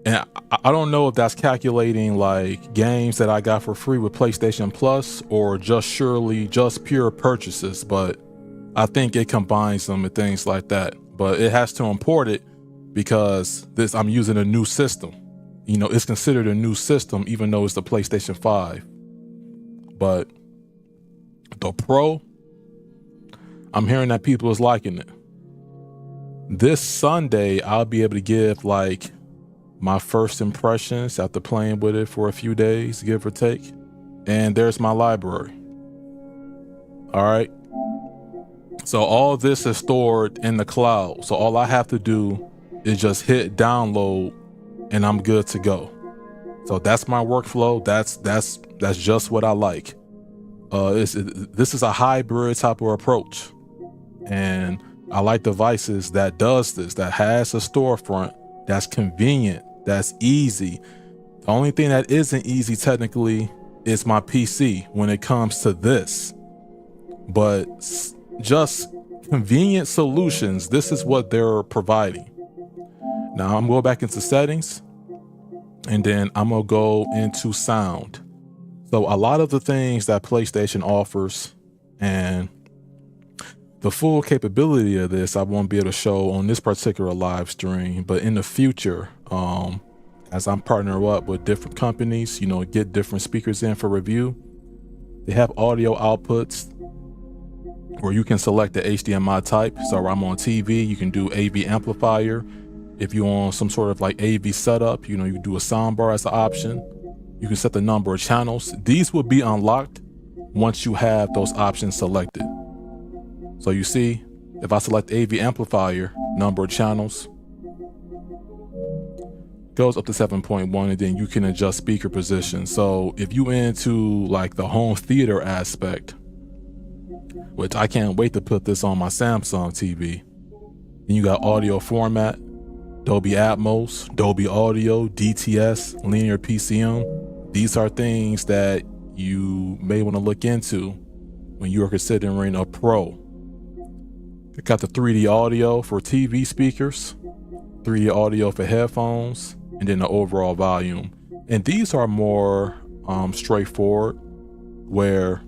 And And I don't know if that's calculating like games that I got for free with PlayStation Plus or just pure purchases, but I think it combines them and things like that. But it has to import it because I'm using a new system. You know, it's considered a new system even though it's the PlayStation 5. But the Pro, I'm hearing that people is liking it. This Sunday, I'll be able to give like my first impressions after playing with it for a few days, give or take. And there's my library. All right. So all this is stored in the cloud. So all I have to do is just hit download and I'm good to go. So that's my workflow. That's just what I like. This is a hybrid type of approach. And I like devices that does this, that has a storefront, that's convenient, that's easy. The only thing that isn't easy technically is my PC when it comes to this. But just convenient solutions, this is what they're providing. Now I'm going back into settings and then I'm gonna go into sound. So a lot of the things that PlayStation offers and the full capability of this, I won't be able to show on this particular live stream, but in the future, as I'm partnering up with different companies, you know, get different speakers in for review, they have audio outputs where you can select the HDMI type. So I'm on TV, you can do AV amplifier. If you're on some sort of like AV setup, you know, you can do a soundbar as an option. You can set the number of channels. These will be unlocked once you have those options selected. So you see, if I select AV amplifier, number of channels goes up to 7.1, and then you can adjust speaker position. So if you into like the home theater aspect, which I can't wait to put this on my Samsung TV, then you got audio format, Dolby Atmos, Dolby Audio, DTS, linear PCM. These are things that you may want to look into when you are considering a Pro. It got the 3D audio for TV speakers, 3D audio for headphones, and then the overall volume. And these are more straightforward, where,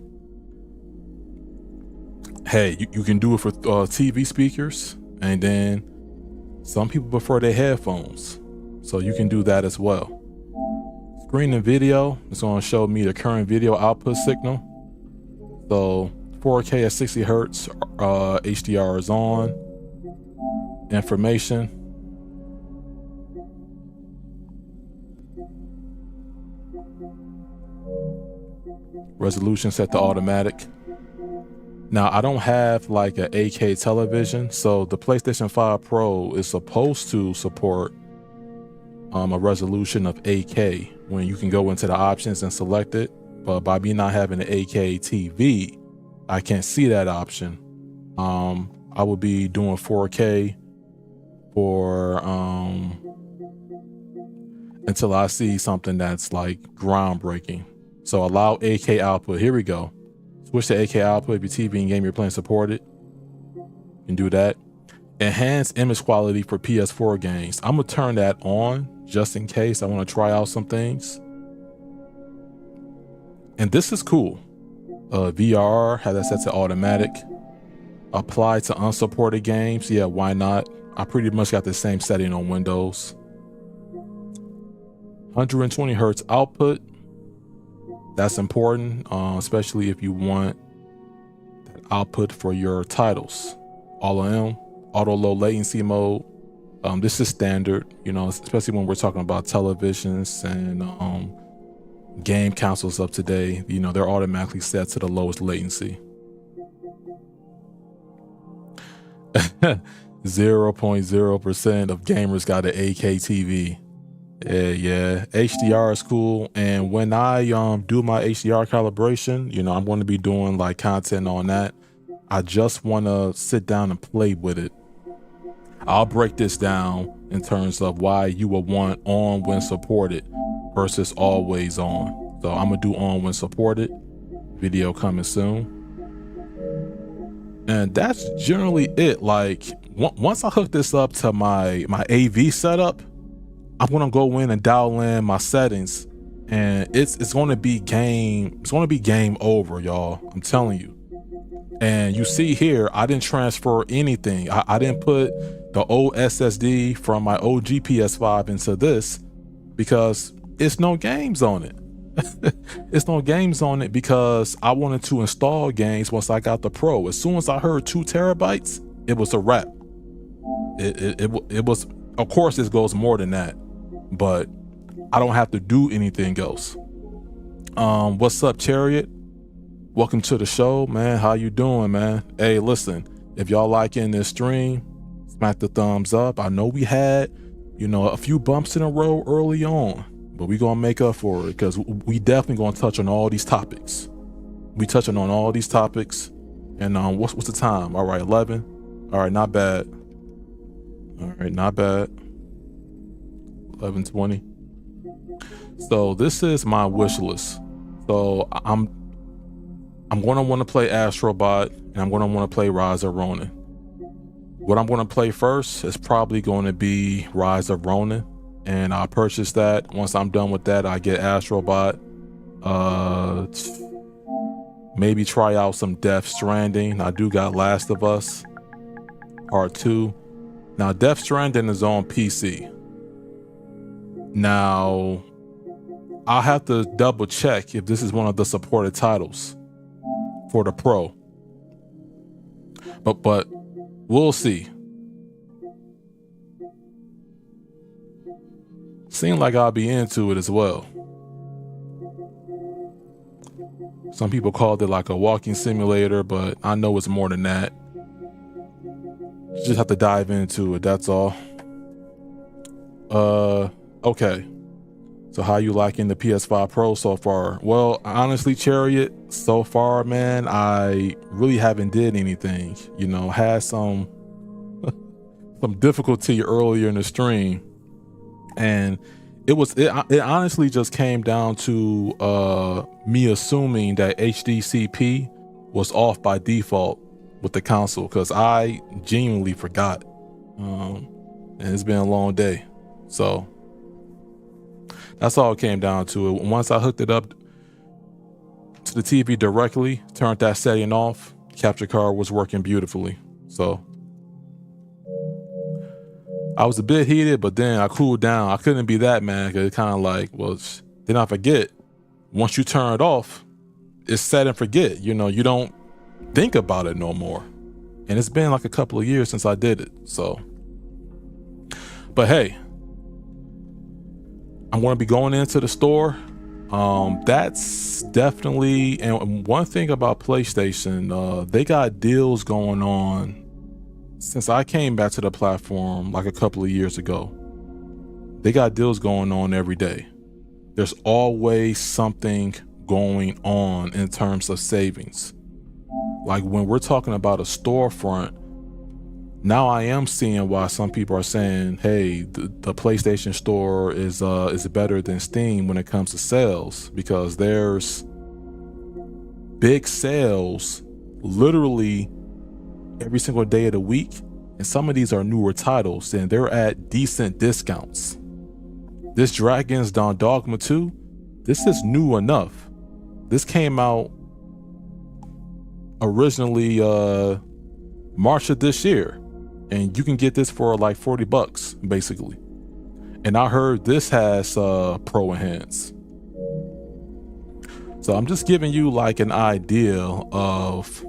hey, you can do it for TV speakers, and then some people prefer their headphones, so you can do that as well. Screen and video is going to show me the current video output signal. So 4K at 60 hertz, HDR is on. Information. Resolution set to automatic. Now, I don't have like an 8K television, so the PlayStation 5 Pro is supposed to support a resolution of 8K when you can go into the options and select it. But by me not having an 8K TV, I can't see that option. I will be doing 4K for until I see something that's like groundbreaking. So allow 8K output. Here we go. Switch to 8K output if your TV and game you're playing support it. You can do that. Enhance image quality for PS4 games. I'm gonna turn that on just in case I want to try out some things. And this is cool. VR, have that set to automatic. Apply to unsupported games. Yeah, why not? I pretty much got the same setting on Windows. 120 hertz output. That's important, especially if you want that output for your titles. All of them, auto low latency mode. This is standard, you know, especially when we're talking about televisions and game consoles of today. You know, they're automatically set to the lowest latency. 0.0% of gamers got an 8K TV. Yeah, HDR is cool. And when I do my HDR calibration, you know, I'm going to be doing like content on that. I just want to sit down and play with it. I'll break this down in terms of why you will want on when supported versus always on. So I'm gonna do on when supported. Video coming soon. And that's generally it. Like once I hook this up to my AV setup, I'm gonna go in and dial in my settings, and it's gonna be game over, y'all. I'm telling you. And you see here, I didn't transfer anything. I didn't put the old SSD from my OG PS5 into this because it's no games on it. It's no games on it because I wanted to install games once I got the Pro. As soon as I heard 2 terabytes, it was a wrap. It was, of course, this goes more than that, but I don't have to do anything else. What's up, Chariot? Welcome to the show, man. How you doing, man? Hey, listen, if y'all liking this stream, smack the thumbs up. I know we had, a few bumps in a row early on, but we gonna make up for it because we definitely gonna touch on all these topics. We touching on all these topics. And what's the time? All right, 11. All right, not bad. All right, not bad. 11:20. So this is my wish list. So I'm gonna want to play Astrobot, and I'm gonna want to play Rise of Ronin. What I'm gonna play first is probably going to be Rise of Ronin, and I'll purchase that. Once I'm done with that, I get Astrobot. Maybe try out some Death Stranding. I do got Last of Us Part 2. Now, Death Stranding is on PC. Now, I'll have to double check if this is one of the supported titles for the Pro. But we'll see. Seems like I'll be into it as well. Some people called it like a walking simulator, but I know it's more than that. You just have to dive into it, that's all. Okay. So how you liking the PS5 Pro so far? Well, honestly, Chariot, so far, man, I really haven't did anything. Had some difficulty earlier in the stream, and it honestly just came down to me assuming that HDCP was off by default with the console, because I genuinely forgot, and it's been a long day, so that's all it came down to. It once I hooked it up to the TV directly, turned that setting off, capture card was working beautifully. So I was a bit heated, but then I cooled down. I couldn't be that mad because it's kind of like, well, then I forget. Once you turn it off, it's set and forget. You don't think about it no more. And it's been like a couple of years since I did it. So, but hey, I'm going to be going into the store. That's definitely, and one thing about PlayStation, they got deals going on. Since I came back to the platform like a couple of years ago, they got deals going on every day. There's always something going on in terms of savings. Like when we're talking about a storefront, now I am seeing why some people are saying, hey, the PlayStation Store is better than Steam when it comes to sales, because there's big sales literally every single day of the week, and some of these are newer titles and they're at decent discounts. This Dragon's Dogma 2, this is new enough. This came out originally March of this year, and you can get this for like $40 basically. And I heard this has Pro Enhance. So I'm just giving you like an idea of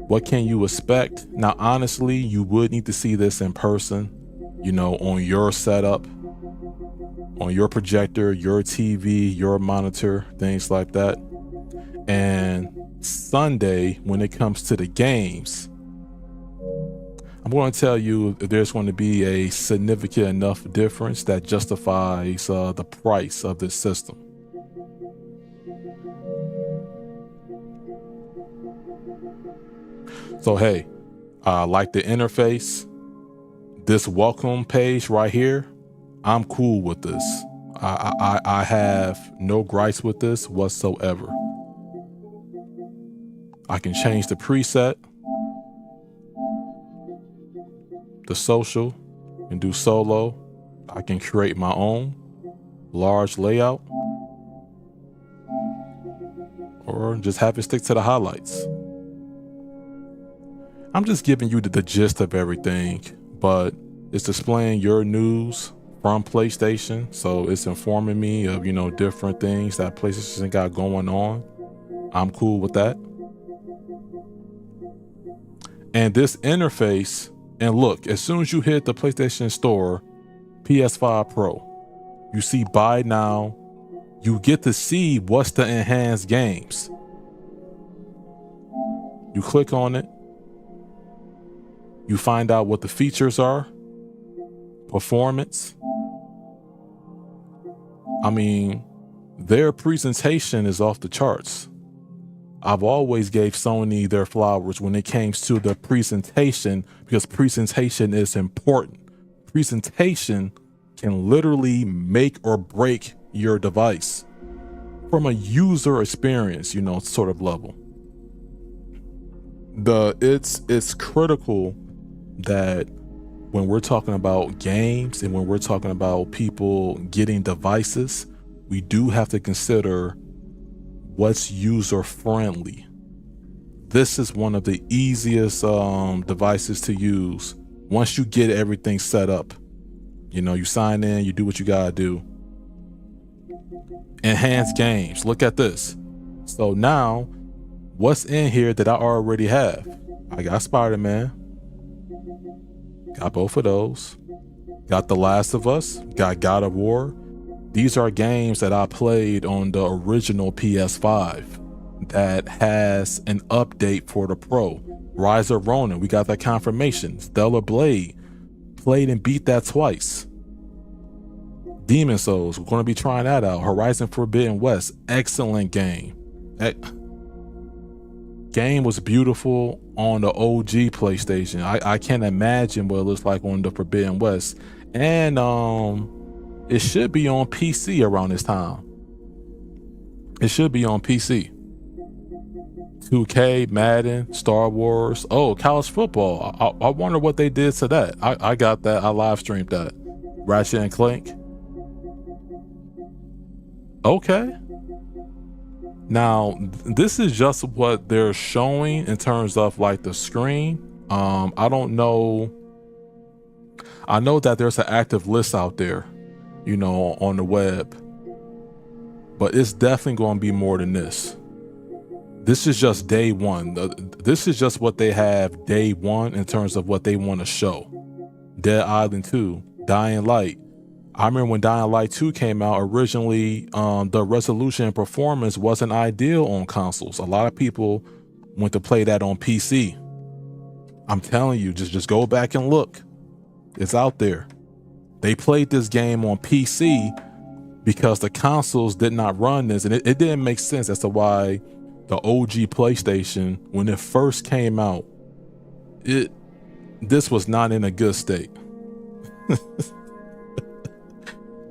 what can you expect. Now, honestly, you would need to see this in person, on your setup, on your projector, your TV, your monitor, things like that. And Sunday, when it comes to the games, I'm going to tell you if there's going to be a significant enough difference that justifies the price of this system. So hey, like the interface, this welcome page right here, I'm cool with this. I have no gripes with this whatsoever. I can change the preset, the social, and do solo. I can create my own large layout or just have it stick to the highlights. I'm just giving you the gist of everything, but it's displaying your news from PlayStation. So it's informing me of, different things that PlayStation got going on. I'm cool with that. And this interface, and look, as soon as you hit the PlayStation Store, PS5 Pro, you see buy now, you get to see what's the enhanced games. You click on it, you find out what the features are, performance. I mean, their presentation is off the charts. I've always gave Sony their flowers when it came to the presentation, because presentation is important. Presentation can literally make or break your device from a user experience, sort of level. It's critical that when we're talking about games and when we're talking about people getting devices, we do have to consider what's user friendly. This is one of the easiest devices to use once you get everything set up. You sign in, you do what you gotta do. Enhanced games, look at this. So now, what's in here that I already have? I got Spider-Man, got both of those, got The Last of Us, got God of War. These are games that I played on the original PS5 that has an update for the Pro. Rise of Ronin, we got that confirmation. Stellar Blade, played and beat that twice. Demon Souls, we're going to be trying that out. Horizon Forbidden West, excellent game. Game was beautiful on the OG PlayStation. I can't imagine what it looks like on the Forbidden West. And it should be on PC around this time. It should be on PC. 2K, Madden, Star Wars. Oh, college football. I wonder what they did to that. I got that. I live streamed that. Ratchet and Clank. Okay. Now, this is just what they're showing in terms of like the screen. I don't know. I know that there's an active list out there, on the web, but it's definitely going to be more than this. This is just day one. This is just what they have day one in terms of what they want to show. Dead Island 2, Dying Light. I remember when Dying Light 2 came out, originally the resolution and performance wasn't ideal on consoles. A lot of people went to play that on PC. I'm telling you, just go back and look. It's out there. They played this game on PC because the consoles did not run this, and it didn't make sense as to why the OG PlayStation, when it first came out, this was not in a good state.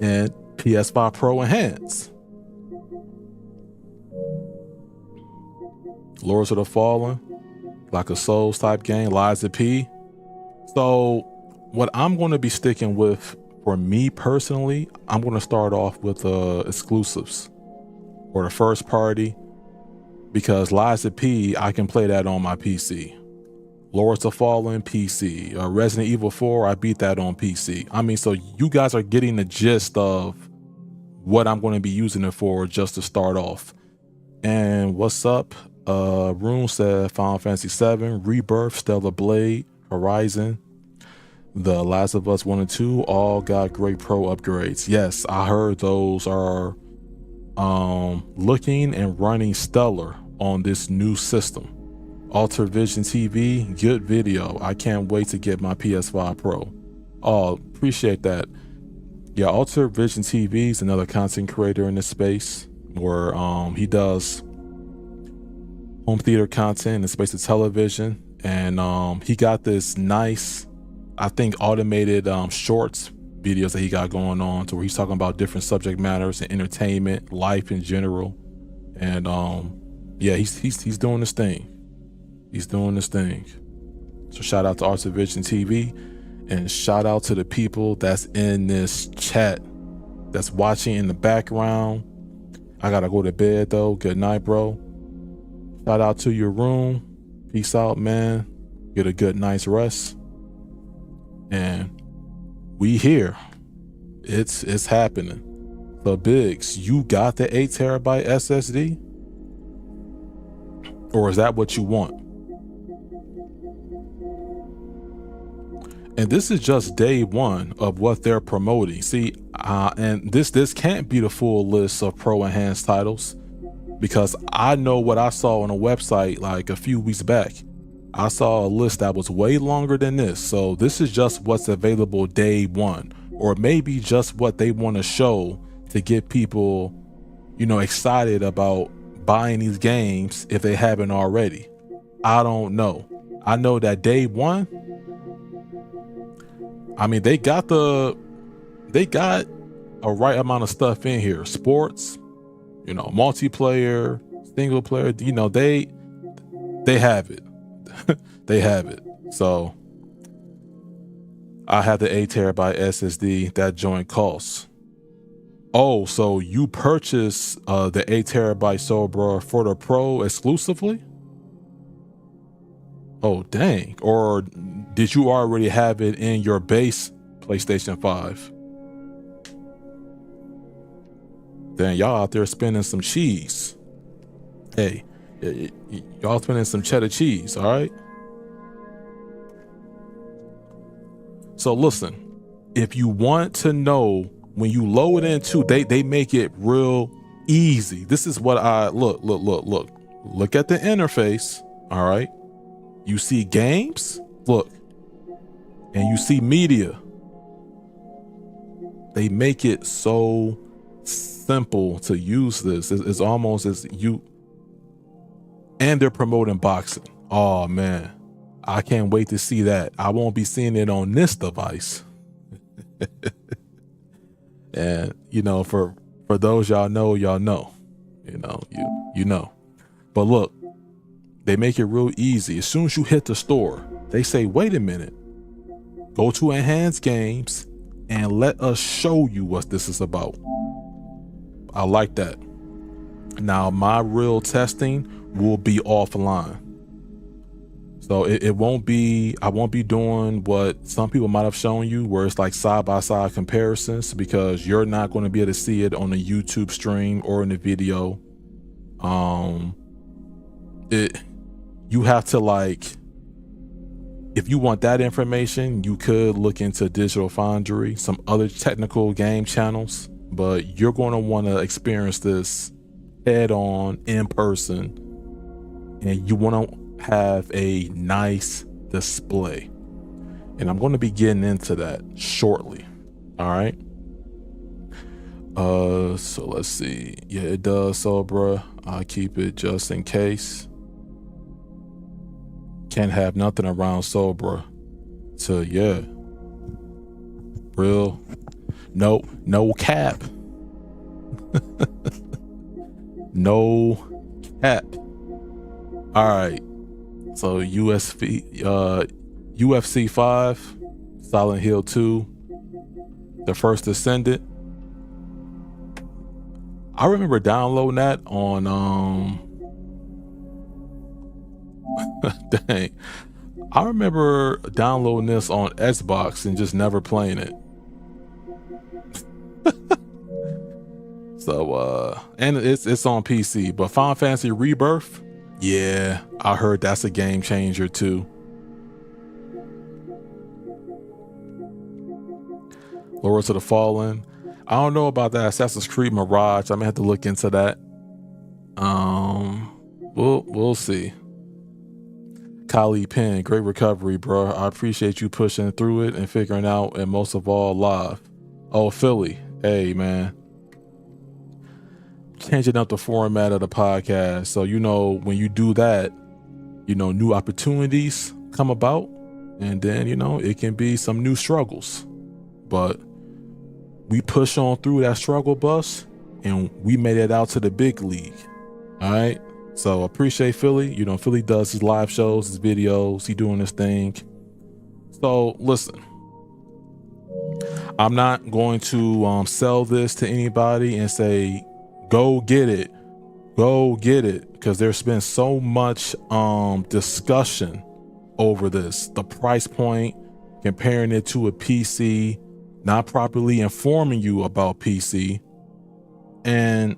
And PS5 Pro Enhanced. Lords of the Fallen, like a Souls type game, Lies of P. So what I'm going to be sticking with, for me personally, I'm going to start off with exclusives or the first party, because Lies of P, I can play that on my PC. Lords of Fallen, PC. Resident Evil 4, I beat that on PC. I mean, so you guys are getting the gist of what I'm going to be using it for just to start off. And what's up? Rune said Final Fantasy 7, Rebirth, Stellar Blade, Horizon, The Last of Us 1 and 2, all got great pro upgrades. Yes, I heard those are looking and running stellar on this new system. Alter Vision TV, good video. I can't wait to get my PS5 Pro. Oh, appreciate that. Yeah, Alter Vision TV is another content creator in this space where he does home theater content in the space of television. And he got this nice, I think, automated shorts videos that he got going on, to where he's talking about different subject matters and entertainment, life in general. And yeah, he's doing this thing. He's doing this thing. So shout out to Alter Vision TV. And shout out to the people that's in this chat, that's watching in the background. I gotta go to bed though. Good night, bro. Shout out to your room. Peace out, man. Get a good night's rest. And we here. It's happening. So Biggs, you got the 8 terabyte SSD? Or is that what you want? And this is just day one of what they're promoting. See, and this can't be the full list of Pro enhanced titles, because I know what I saw on a website like a few weeks back. I saw a list that was way longer than this. So this is just what's available day one, or maybe just what they want to show to get people, you know, excited about buying these games if they haven't already. I don't know. I know that day one, I mean, they got a right amount of stuff in here. Sports, you know, multiplayer, single player, you know, they have it. They have it. So I have the 8 terabyte SSD. That joint costs. Oh, so you purchased the 8 terabyte Sobra for the Pro exclusively? Oh, dang. Or did you already have it in your base PlayStation 5? Then y'all out there spending some cheese. Hey, y'all spending some cheddar cheese, all right? So listen, if you want to know when you load into, they make it real easy. This is what look at the interface, all right? You see games, look, and you see media. They make it so simple to use this. It's almost as you, and they're promoting boxing. Oh man, I can't wait to see that. I won't be seeing it on this device. And you know, for those y'all know, you know. But look, they make it real easy. As soon as you hit the store, they say, wait a minute, go to enhanced games and let us show you what this is about. I like that. Now my real testing will be offline. So it won't be, I won't be doing what some people might have shown you, where it's like side-by-side comparisons, because you're not going to be able to see it on a YouTube stream or in the video. You have to, like, if you want that information, you could look into Digital Foundry, some other technical game channels, but you're going to want to experience this head on, in person, and you want to have a nice display. And I'm going to be getting into that shortly. All right. So let's see. Yeah, it does. So, bruh, I keep it just in case. Can't have nothing around Sobra. So yeah, real, no cap. No cap. All right. So UFC 5, Silent Hill 2, The First Descendant. I remember downloading that on dang. I remember downloading this on Xbox and just never playing it. So and it's on PC, but Final Fantasy Rebirth, yeah, I heard that's a game changer too. Lords of the Fallen, I don't know about that Assassin's Creed Mirage. I may have to look into that. We'll see. Kylie Pein, great recovery, bro. I appreciate you pushing through it and figuring out, and most of all, live. Oh, Philly, hey man, changing up the format of the podcast, so you know when you do that, you know, new opportunities come about, and then you know it can be some new struggles, but we push on through that struggle bus and we made it out to the big league. All right, so appreciate Philly. You know, Philly does his live shows, his videos, he doing his thing. So listen, I'm not going to sell this to anybody and say, go get it, because there's been so much discussion over this, the price point, comparing it to a PC, not properly informing you about PC. And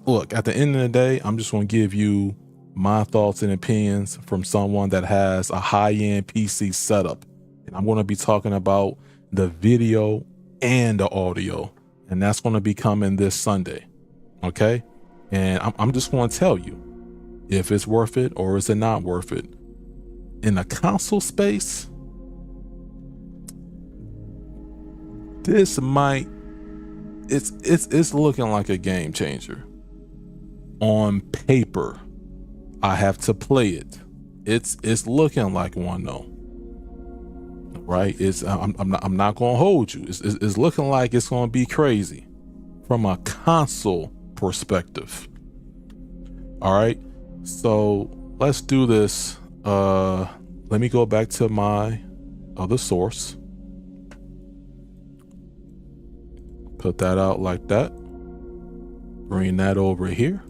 look, at the end of the day, I'm just going to give you my thoughts and opinions from someone that has a high-end PC setup. And I'm going to be talking about the video and the audio, and that's going to be coming this Sunday. Okay. And I'm just going to tell you if it's worth it or is it not worth it. In the console space, this might, it's looking like a game changer. On paper, I have to play it. It's looking like one though, right? I'm not gonna hold you. It's looking like it's gonna be crazy from a console perspective. All right, so let's do this. Let me go back to my other source. Put that out like that. Bring that over here.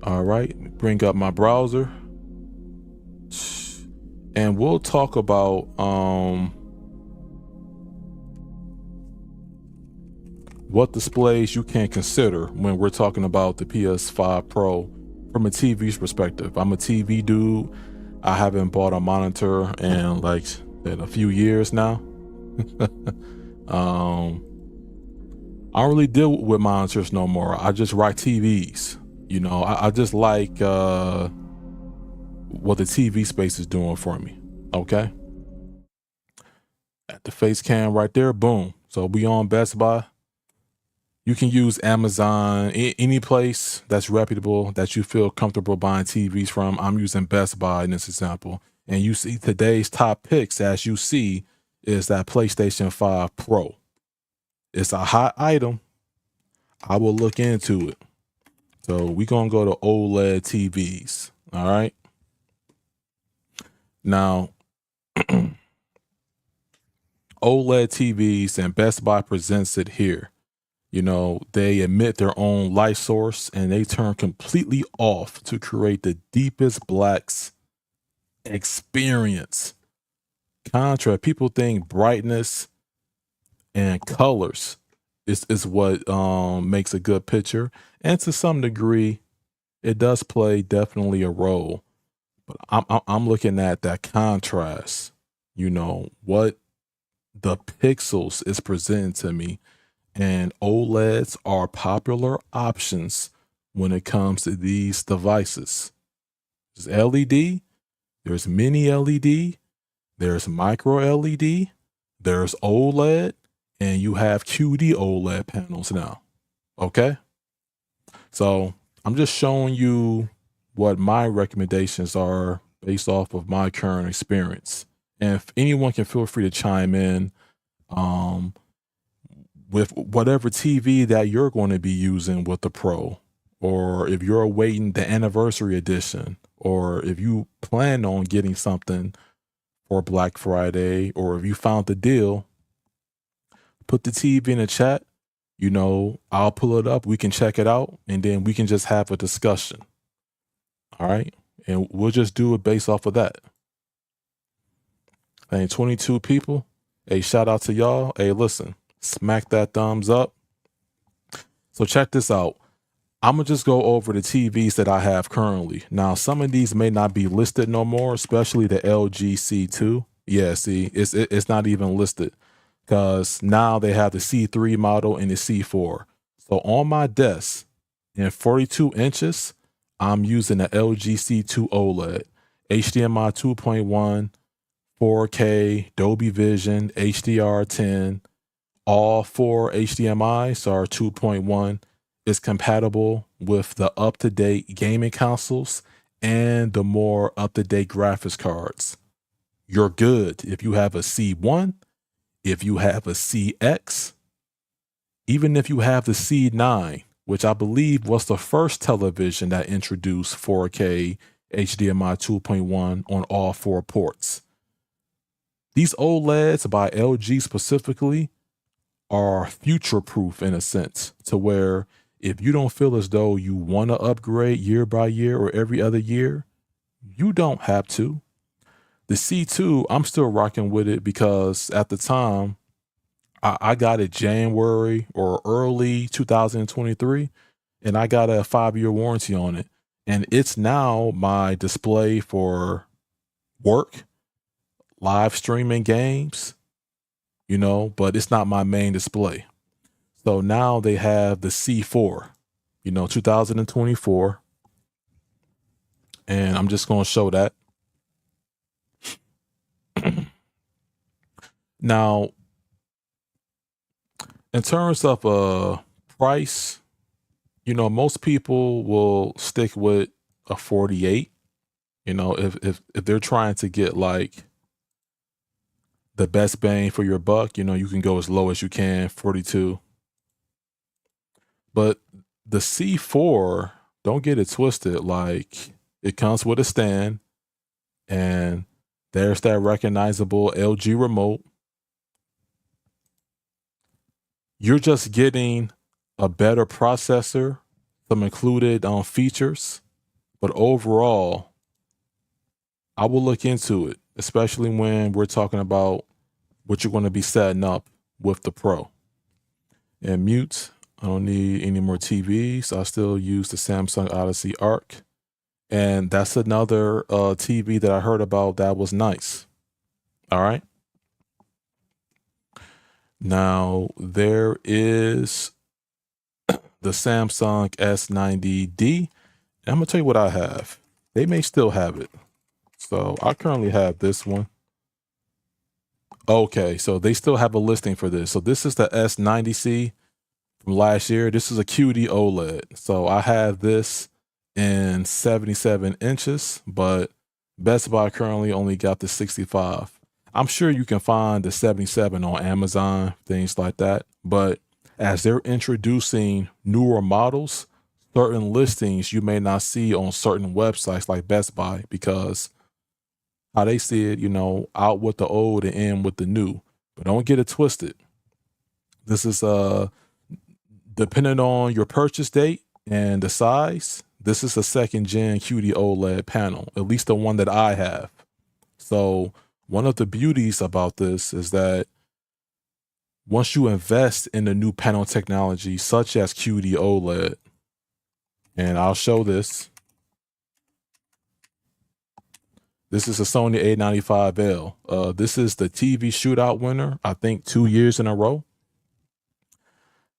All right, bring up my browser. And we'll talk about what displays you can consider when we're talking about the PS5 Pro from a TV's perspective. I'm a TV dude. I haven't bought a monitor in like a few years now. I don't really deal with monitors no more. I just write TVs. You know, I just like what the TV space is doing for me. Okay. At the face cam right there, boom. So we on Best Buy. You can use Amazon, any place that's reputable that you feel comfortable buying TVs from. I'm using Best Buy in this example. And you see today's top picks, as you see, is that PlayStation 5 Pro. It's a hot item. I will look into it. So we're going to go to OLED TVs. All right. Now, OLED TVs, and Best Buy presents it here. You know, they emit their own light source and they turn completely off to create the deepest blacks experience. Contrast, people think brightness and colors is what makes a good picture. And to some degree, it does play definitely a role. But I'm looking at that contrast, you know, what the pixels is presenting to me. And OLEDs are popular options when it comes to these devices. There's LED, there's mini LED, there's micro LED, there's OLED, and you have QD OLED panels now. Okay. So I'm just showing you what my recommendations are based off of my current experience. And if anyone can feel free to chime in, with whatever TV that you're going to be using with the Pro, or if you're awaiting the anniversary edition, or if you plan on getting something for Black Friday, or if you found the deal, put the TV in the chat. You know, I'll pull it up. We can check it out, and then we can just have a discussion. All right. And we'll just do it based off of that. And 22 people. Hey, shout out to y'all. Hey, listen. Smack that thumbs up. So check this out. I'm going to just go over the TVs that I have currently. Now, some of these may not be listed no more, especially the LG C2. Yeah, see, it's not even listed because now they have the C3 model and the C4. So on my desk in 42 inches, I'm using the LG C2 OLED, HDMI 2.1, 4K, Dolby Vision, HDR10. All 4 HDMIs are 2.1. It's compatible with the up-to-date gaming consoles and the more up-to-date graphics cards. You're good if you have a C1, if you have a CX, even if you have the C9, which I believe was the first television that introduced 4K HDMI 2.1 on all 4 ports. These OLEDs by LG specifically are future-proof in a sense, to where if you don't feel as though you want to upgrade year by year or every other year, you don't have to. The C2, I'm still rocking with it because at the time, I got it January or early 2023, and I got a 5-year warranty on it. And it's now my display for work, live streaming games, but it's not my main display. So now they have the C4, 2024. And I'm just going to show that. Now, in terms of price, most people will stick with a 48. If they're trying to get like the best bang for your buck, you can go as low as you can, 42. But the C4, don't get it twisted. Like, it comes with a stand, and there's that recognizable LG remote. You're just getting a better processor, some included features, but overall, I will look into it, especially when we're talking about what you're going to be setting up with the Pro. And mute, I don't need any more TVs. I still use the Samsung Odyssey Arc. And that's another TV that I heard about that was nice. All right. Now, there is the Samsung S90D. And I'm going to tell you what I have. They may still have it. So I currently have this one. Okay, so they still have a listing for this. So this is the S90C from last year. This is a QD OLED. So I have this in 77 inches, but Best Buy currently only got the 65. I'm sure you can find the 77 on Amazon, things like that. But as they're introducing newer models, certain listings you may not see on certain websites like Best Buy, because how they see it, out with the old and in with the new. But don't get it twisted. This is depending on your purchase date and the size, this is a 2nd gen QD OLED panel, at least the one that I have. So one of the beauties about this is that once you invest in the new panel technology, such as QD OLED, and I'll show this. This is a Sony A95L. This is the TV shootout winner, I think 2 years in a row,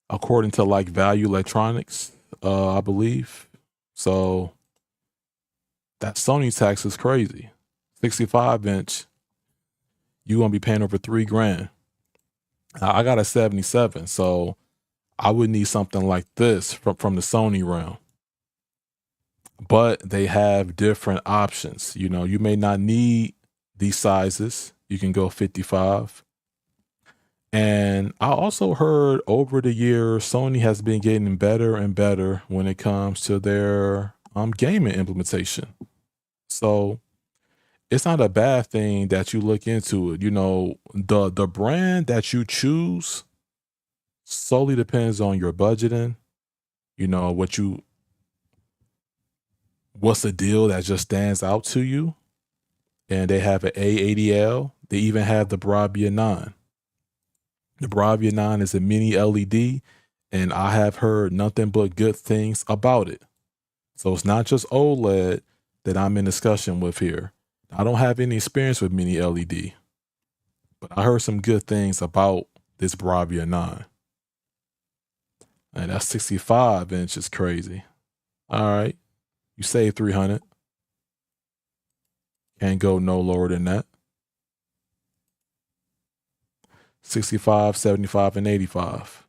according to like Value Electronics, I believe. So that Sony tax is crazy. 65-inch, you're going to be paying over $3,000. I got a 77, so I would need something like this from the Sony realm. But they have different options. You may not need these sizes. You can go 55. And I also heard over the years, Sony has been getting better and better when it comes to their gaming implementation. So it's not a bad thing that you look into it. The brand that you choose solely depends on your budgeting, what's the deal that just stands out to you. And they have an A80L. They even have the Bravia 9. The Bravia 9 is a mini LED, and I have heard nothing but good things about it. So it's not just OLED that I'm in discussion with here. I don't have any experience with mini LED, but I heard some good things about this Bravia 9. And that 65-inch is crazy. All right. You save 300. Can't go no lower than that. 65, 75, and 85.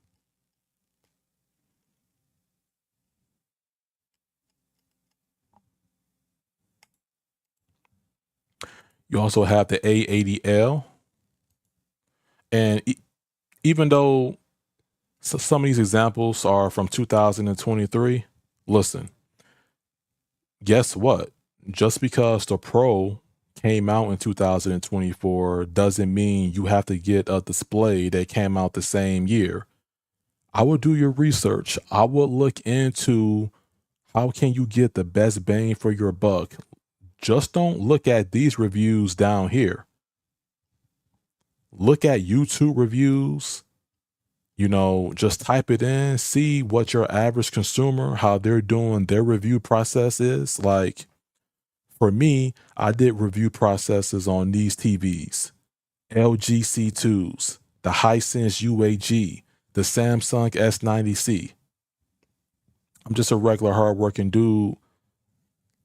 You also have the A80L. And even though some of these examples are from 2023, listen, guess what? just because the Pro came out in 2024 doesn't mean you have to get a display that came out the same year. I would do your research. I would look into how can you get the best bang for your buck. Just don't look at these reviews down here. Look at YouTube reviews. Just type it in, see what your average consumer, how they're doing their review process is. Like for me, I did review processes on these TVs, LG C2s, the Hisense UAG, the Samsung S90C. I'm just a regular hardworking dude,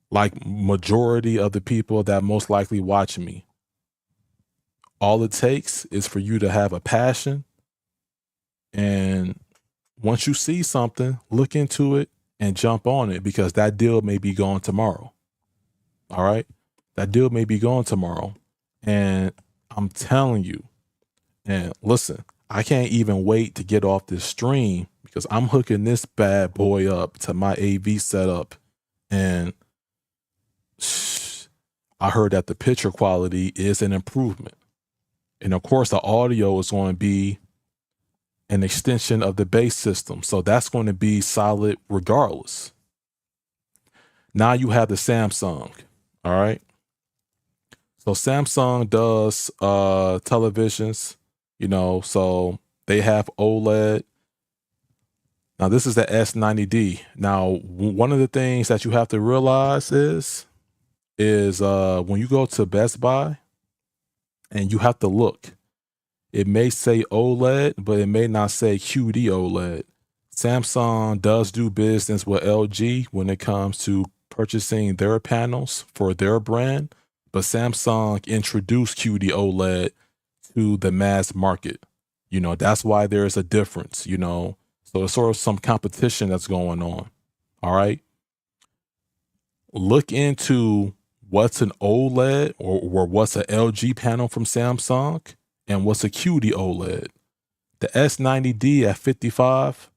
like majority of the people that most likely watch me. All it takes is for you to have a passion. And once you see something, look into it and jump on it, because that deal may be gone tomorrow. All right. That deal may be gone tomorrow. And I'm telling you, and listen, I can't even wait to get off this stream because I'm hooking this bad boy up to my AV setup. And I heard that the picture quality is an improvement. And of course, the audio is going to be an extension of the base system. So that's going to be solid regardless. Now you have the Samsung. All right. So Samsung does televisions, so they have OLED. Now this is the S90D. Now, one of the things that you have to realize is when you go to Best Buy and you have to look, it may say OLED, but it may not say QD OLED. Samsung does do business with LG when it comes to purchasing their panels for their brand, but Samsung introduced QD OLED to the mass market. That's why there's a difference, so it's sort of some competition that's going on. All right. Look into what's an OLED or what's an LG panel from Samsung and what's a QD OLED. The S90D at 55,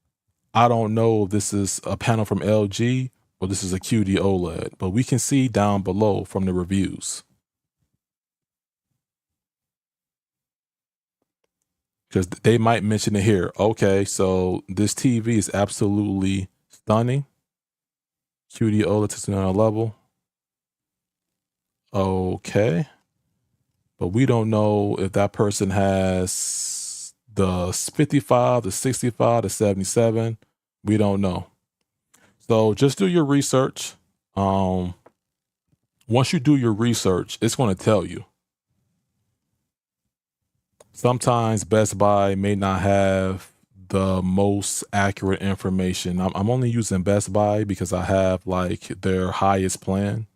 I don't know if this is a panel from LG or this is a QD OLED, but we can see down below from the reviews. Because they might mention it here. Okay, so this TV is absolutely stunning. QD OLED to another level. Okay. But we don't know if that person has the 55, the 65, the 77. We don't know. So just do your research. Once you do your research, it's going to tell you. Sometimes Best Buy may not have the most accurate information. I'm only using Best Buy because I have like their highest plan.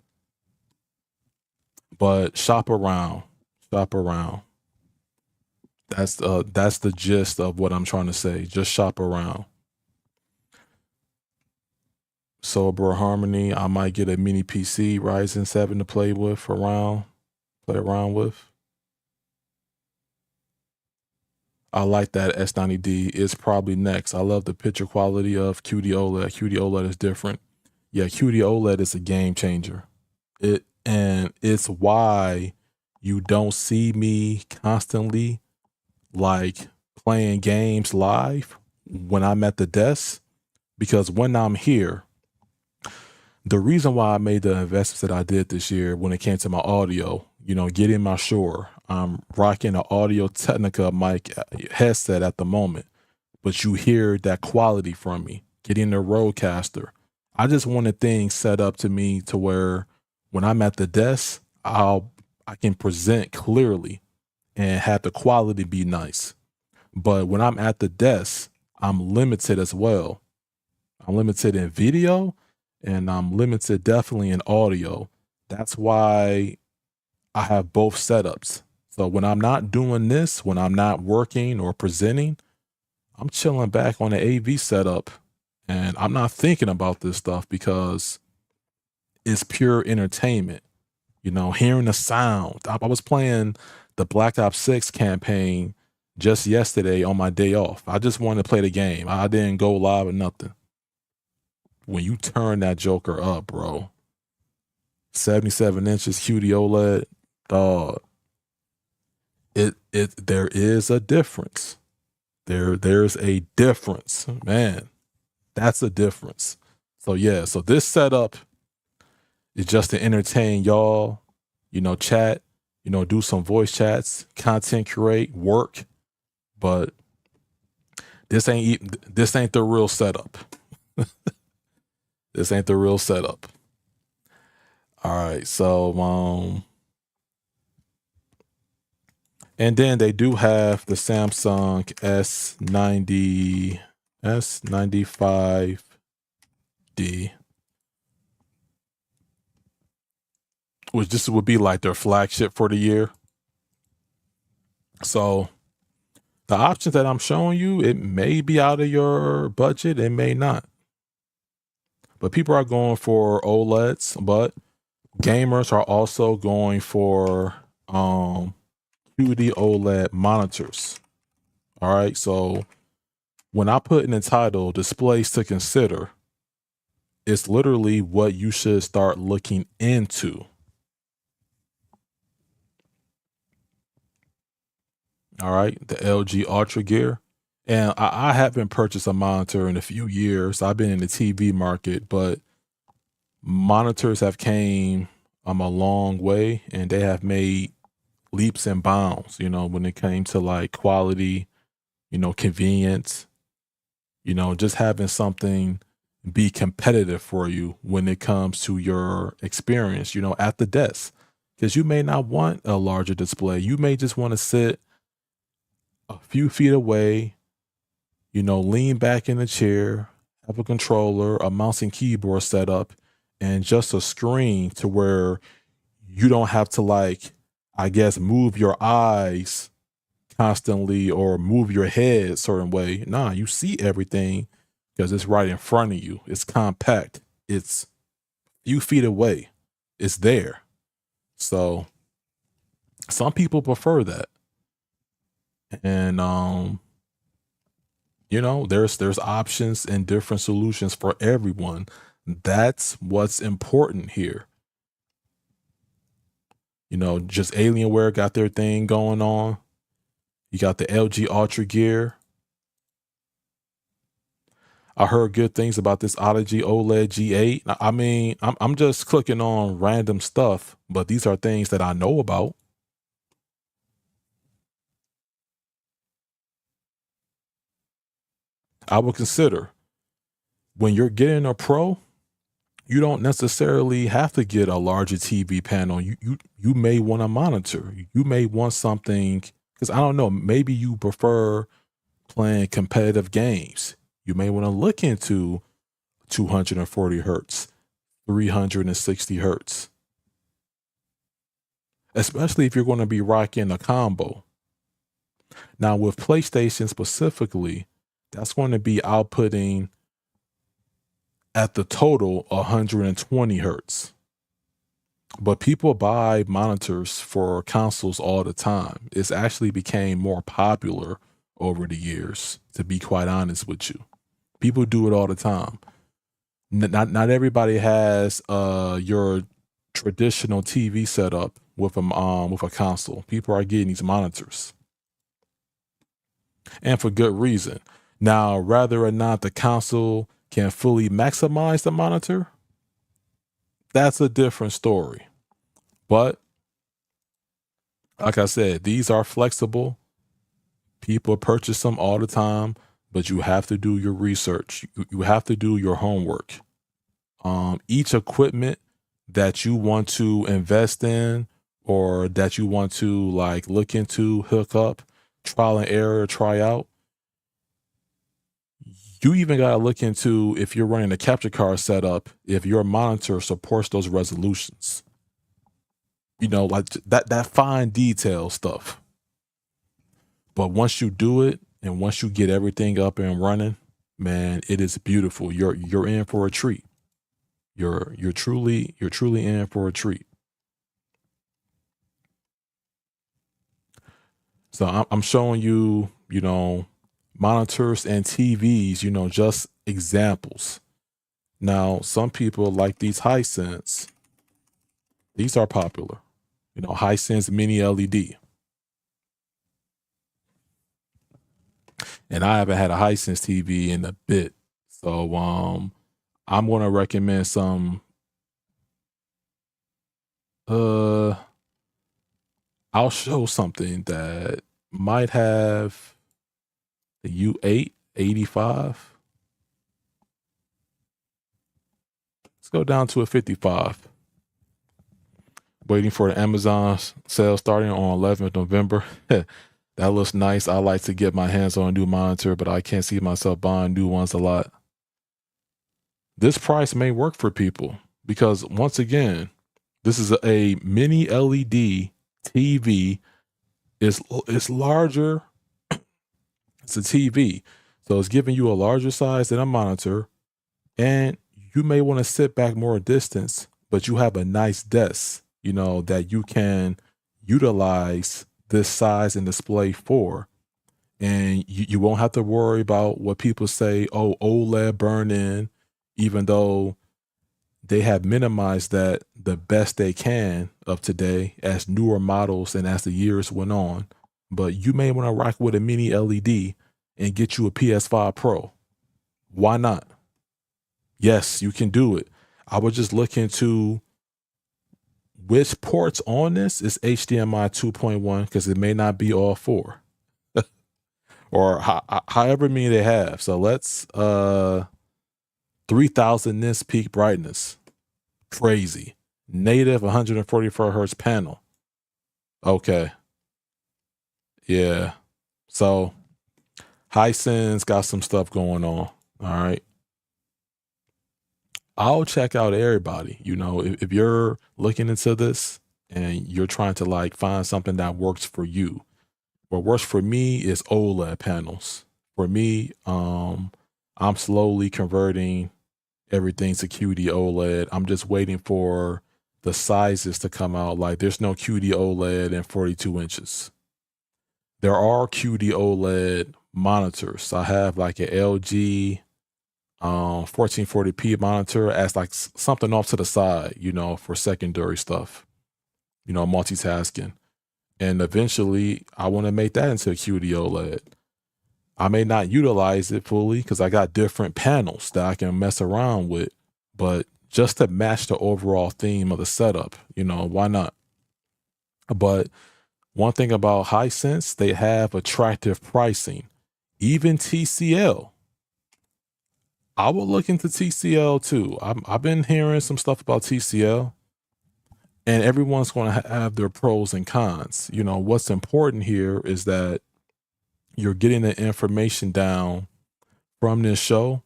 But shop around. Shop around. That's the gist of what I'm trying to say. Just shop around. Sober Harmony, I might get a mini PC Ryzen 7 to play around with. I like that S90D. It's probably next. I love the picture quality of QD OLED. QD OLED is different. Yeah, QD OLED is a game changer. And it's why you don't see me constantly like playing games live when I'm at the desk, because when I'm here, the reason why I made the investments that I did this year when it came to my audio, getting my Shure, I'm rocking an Audio Technica mic headset at the moment, but you hear that quality from me, getting the Rodecaster. I just wanted things set up to me to where when I'm at the desk, I can present clearly and have the quality be nice. But when I'm at the desk, I'm limited as well. I'm limited in video and I'm limited definitely in audio. That's why I have both setups. So when I'm not doing this, when I'm not working or presenting, I'm chilling back on the AV setup and I'm not thinking about this stuff because it's pure entertainment. Hearing the sound. I was playing the Black Ops 6 campaign just yesterday on my day off. I just wanted to play the game. I didn't go live or nothing. When you turn that joker up, bro, 77 inches QD OLED, dog. There is a difference. There's a difference, man. That's a difference. So yeah, so this setup is just to entertain y'all, chat, do some voice chats, content curate, work, but this ain't the real setup. This ain't the real setup. All right, so and then they do have the Samsung S95D, which this would be like their flagship for the year. So the options that I'm showing you, it may be out of your budget, it may not. But people are going for OLEDs, but gamers are also going for QD OLED monitors. All right, so when I put in the title displays to consider, it's literally what you should start looking into. All right, the LG Ultra Gear. And I haven't purchased a monitor in a few years. I've been in the TV market, but monitors have came a long way, and they have made leaps and bounds, when it came to like quality, convenience, just having something be competitive for you when it comes to your experience, at the desk. Because you may not want a larger display. You may just want to sit a few feet away, lean back in the chair, have a controller, a mouse and keyboard set up, and just a screen to where you don't have to, like, I guess, move your eyes constantly or move your head a certain way. Nah, you see everything because it's right in front of you. It's compact. It's a few feet away. It's there. So some people prefer that. And there's options and different solutions for everyone. That's what's important here. Just Alienware got their thing going on. You got the LG Ultra Gear. I heard good things about this Odyssey OLED G8. I mean, I'm just clicking on random stuff, but these are things that I know about. I would consider when you're getting a Pro, you don't necessarily have to get a larger TV panel. You may want a monitor. You may want something, because I don't know, maybe you prefer playing competitive games. You may want to look into 240 hertz, 360 hertz, especially if you're going to be rocking a combo. Now with PlayStation specifically, that's going to be outputting at the total 120 hertz. But people buy monitors for consoles all the time. It's actually became more popular over the years, to be quite honest with you. People do it all the time. Not everybody has your traditional TV setup with a console. People are getting these monitors, and for good reason. Now, whether or not the console can fully maximize the monitor, that's a different story. But like I said, these are flexible. People purchase them all the time, but you have to do your research. You have to do your homework. Each equipment that you want to invest in or that you want to like look into, hook up, trial and error, try out, you even got to look into, if you're running a capture card setup, if your monitor supports those resolutions. Like that fine detail stuff. But once you do it and once you get everything up and running, man, it is beautiful. You're in for a treat. You're truly in for a treat. So I'm showing you, monitors and TVs, just examples. Now, some people like these Hisense. These are popular. You know, Hisense Mini LED. And I haven't had a Hisense TV in a bit. So I'm gonna recommend some uh I'll show something that might have the U8 85. Let's go down to a 55. Waiting for the Amazon sale starting on 11th November. That looks nice. I like to get my hands on a new monitor, but I can't see myself buying new ones a lot. This price may work for people because, once again, this is a mini LED TV. It's larger. It's a TV. So it's giving you a larger size than a monitor. And you may want to sit back more distance, but you have a nice desk, you know, that you can utilize this size and display for. And you won't have to worry about what people say, oh, OLED burn in, even though they have minimized that the best they can of today as newer models and as the years went on. But you may want to rock with a mini LED and get you a PS5 Pro. Why not? Yes, you can do it. I would just look into which ports on this is HDMI 2.1 because it may not be all four or however many they have. So let's 3000 nits peak brightness. Crazy. Native 144 hertz panel. Okay. Yeah. So Hisense got some stuff going on. All right. I'll check out everybody. You know, if you're looking into this and you're trying to like find something that works for you, what works for me is OLED panels. For me, I'm slowly converting everything to QD OLED. I'm just waiting for the sizes to come out. Like there's no QD OLED in 42 inches. There are QD OLED monitors. I have like an LG 1440p monitor as like something off to the side, you know, for secondary stuff, you know, multitasking. And eventually I want to make that into a QD OLED. I may not utilize it fully because I got different panels that I can mess around with, but just to match the overall theme of the setup, you know, why not? But one thing about Hisense, they have attractive pricing. Even TCL. I will look into TCL too. I've been hearing some stuff about TCL, and everyone's going to have their pros and cons. You know, what's important here is that you're getting the information down from this show.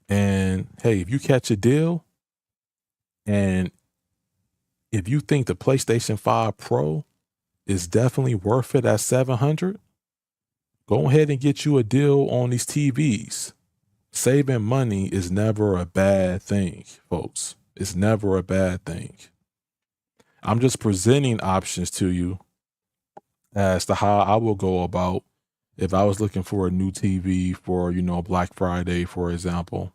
And hey, if you catch a deal and if you think the PlayStation 5 Pro is definitely worth it at 700, go ahead and get you a deal on these TVs. Saving money is never a bad thing, folks. It's never a bad thing. I'm just presenting options to you as to how I will go about if I was looking for a new TV for, you know, Black Friday, for example.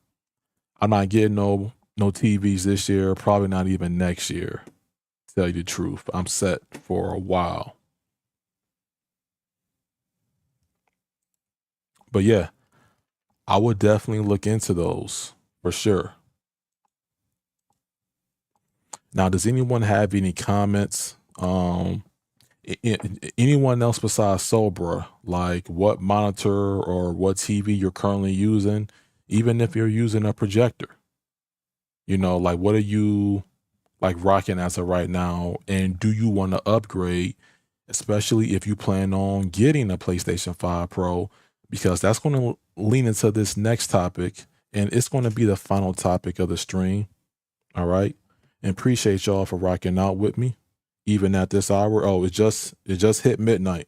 I'm not getting no TVs this year, probably not even next year. To tell you the truth, I'm set for a while. But yeah, I would definitely look into those for sure. Now, does anyone have any comments? Anyone else besides Sobra, like what monitor or what TV you're currently using, even if you're using a projector? You know, like what are you like rocking as of right now? And do you want to upgrade, especially if you plan on getting a PlayStation 5 Pro? Because that's going to lean into this next topic, and it's going to be the final topic of the stream. All right. And appreciate y'all for rocking out with me, even at this hour. Oh, it just hit midnight.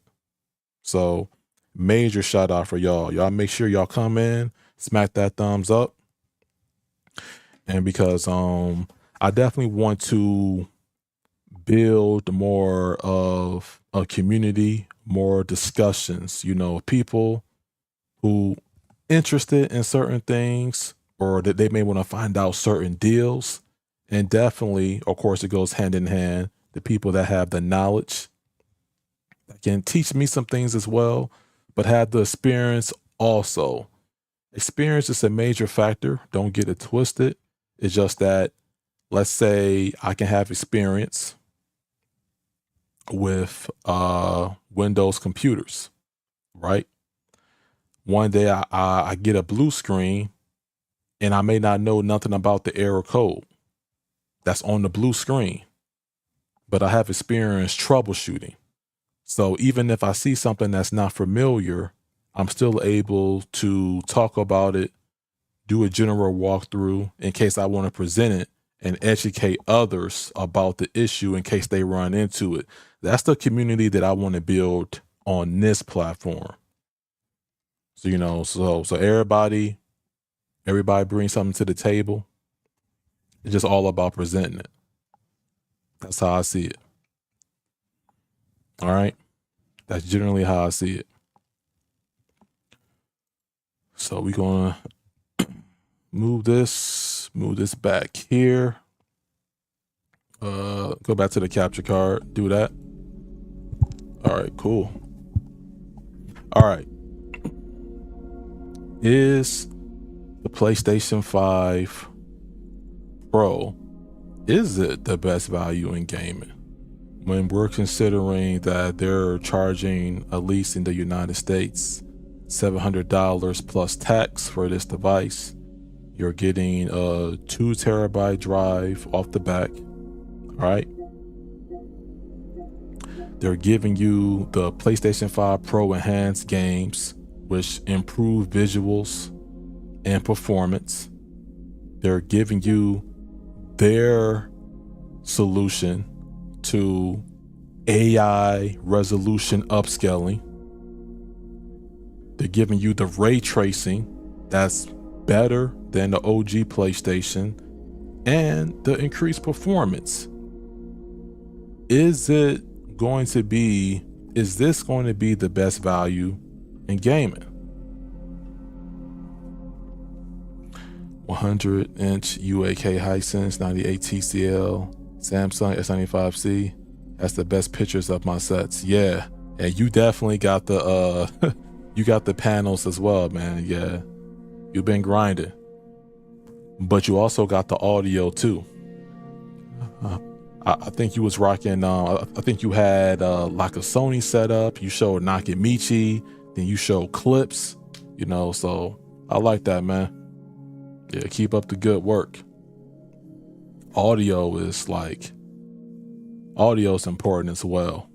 So major shout out for y'all. Y'all make sure y'all come in, smack that thumbs up. And because I definitely want to build more of a community, more discussions, you know, people who interested in certain things or that they may want to find out certain deals. And definitely, of course, it goes hand in hand. The people that have the knowledge that can teach me some things as well, but have the experience also. Experience is a major factor. Don't get it twisted. It's just that, let's say I can have experience with Windows computers, right? One day I get a blue screen and I may not know nothing about the error code that's on the blue screen, but I have experience troubleshooting. So even if I see something that's not familiar, I'm still able to talk about it, do a general walkthrough in case I want to present it and educate others about the issue in case they run into it. That's the community that I want to build on this platform. So, so everybody brings something to the table. It's just all about presenting it. That's how I see it. All right. That's generally how I see it. So we're going to move this back here. Go back to the capture card, do that. All right, cool. All right. Is the PlayStation 5 Pro, is it the best value in gaming? When we're considering that they're charging, at least in the United States, $700 plus tax for this device. You're getting a 2 terabyte drive off the back. All right. They're giving you the PlayStation 5 Pro enhanced games, which improve visuals and performance. They're giving you their solution to AI resolution upscaling. They're giving you the ray tracing that's better than the OG PlayStation and the increased performance. Is this going to be the best value in gaming? 100-inch UAK Hisense 98 TCL Samsung S95C. That's the best pictures of my sets. Yeah, and you definitely got the you got the panels as well, man. Yeah, you've been grinding, but you also got the audio too. I think you was rocking. I think you had like a Sony setup. You showed Nakamichi, then you showed clips. So I like that, man. Yeah, keep up the good work. Audio is important as well.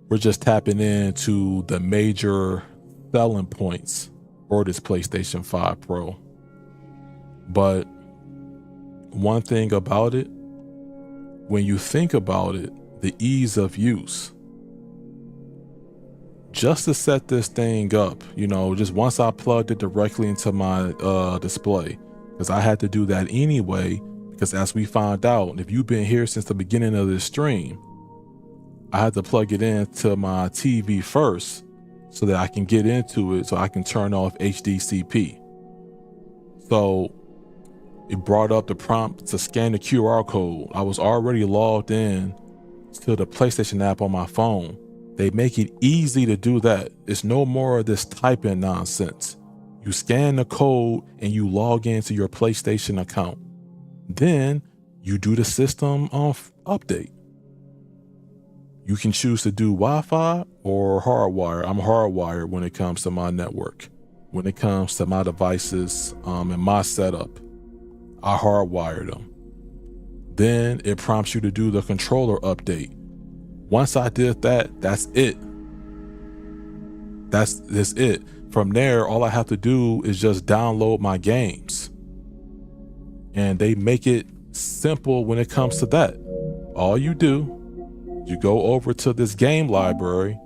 We're just tapping into the major selling points for this PlayStation 5 Pro. But one thing about it, when you think about it, the ease of use, just to set this thing up, just once I plugged it directly into my display, because I had to do that anyway, because as we found out, if you've been here since the beginning of this stream, I had to plug it into my TV first so that I can get into it, so I can turn off HDCP. So it brought up the prompt to scan the QR code. I was already logged in to the PlayStation app on my phone. They make it easy to do that. It's no more of this typing nonsense. You scan the code and you log into your PlayStation account. Then you do the system update. You can choose to do Wi-Fi or hardwire. I'm hardwired when it comes to my network. When it comes to my devices and my setup, I hardwire them. Then it prompts you to do the controller update. Once I did that, that's it. That's it. From there, all I have to do is just download my games. And they make it simple when it comes to that. All you do, you go over to this game library,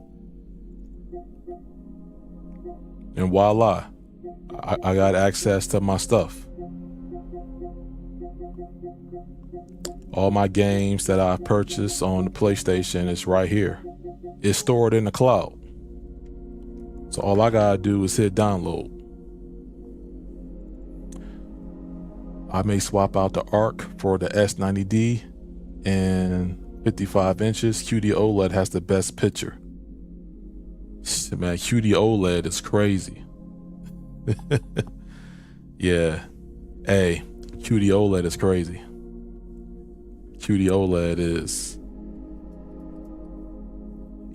and voila, I got access to my stuff. All my games that I purchased on the PlayStation is right here. It's stored in the cloud. So all I gotta do is hit download. I may swap out the ARC for the S90D, and 55 inches QD OLED has the best picture. Man, QD OLED is crazy. Yeah. Hey, QD OLED is crazy. QD OLED is,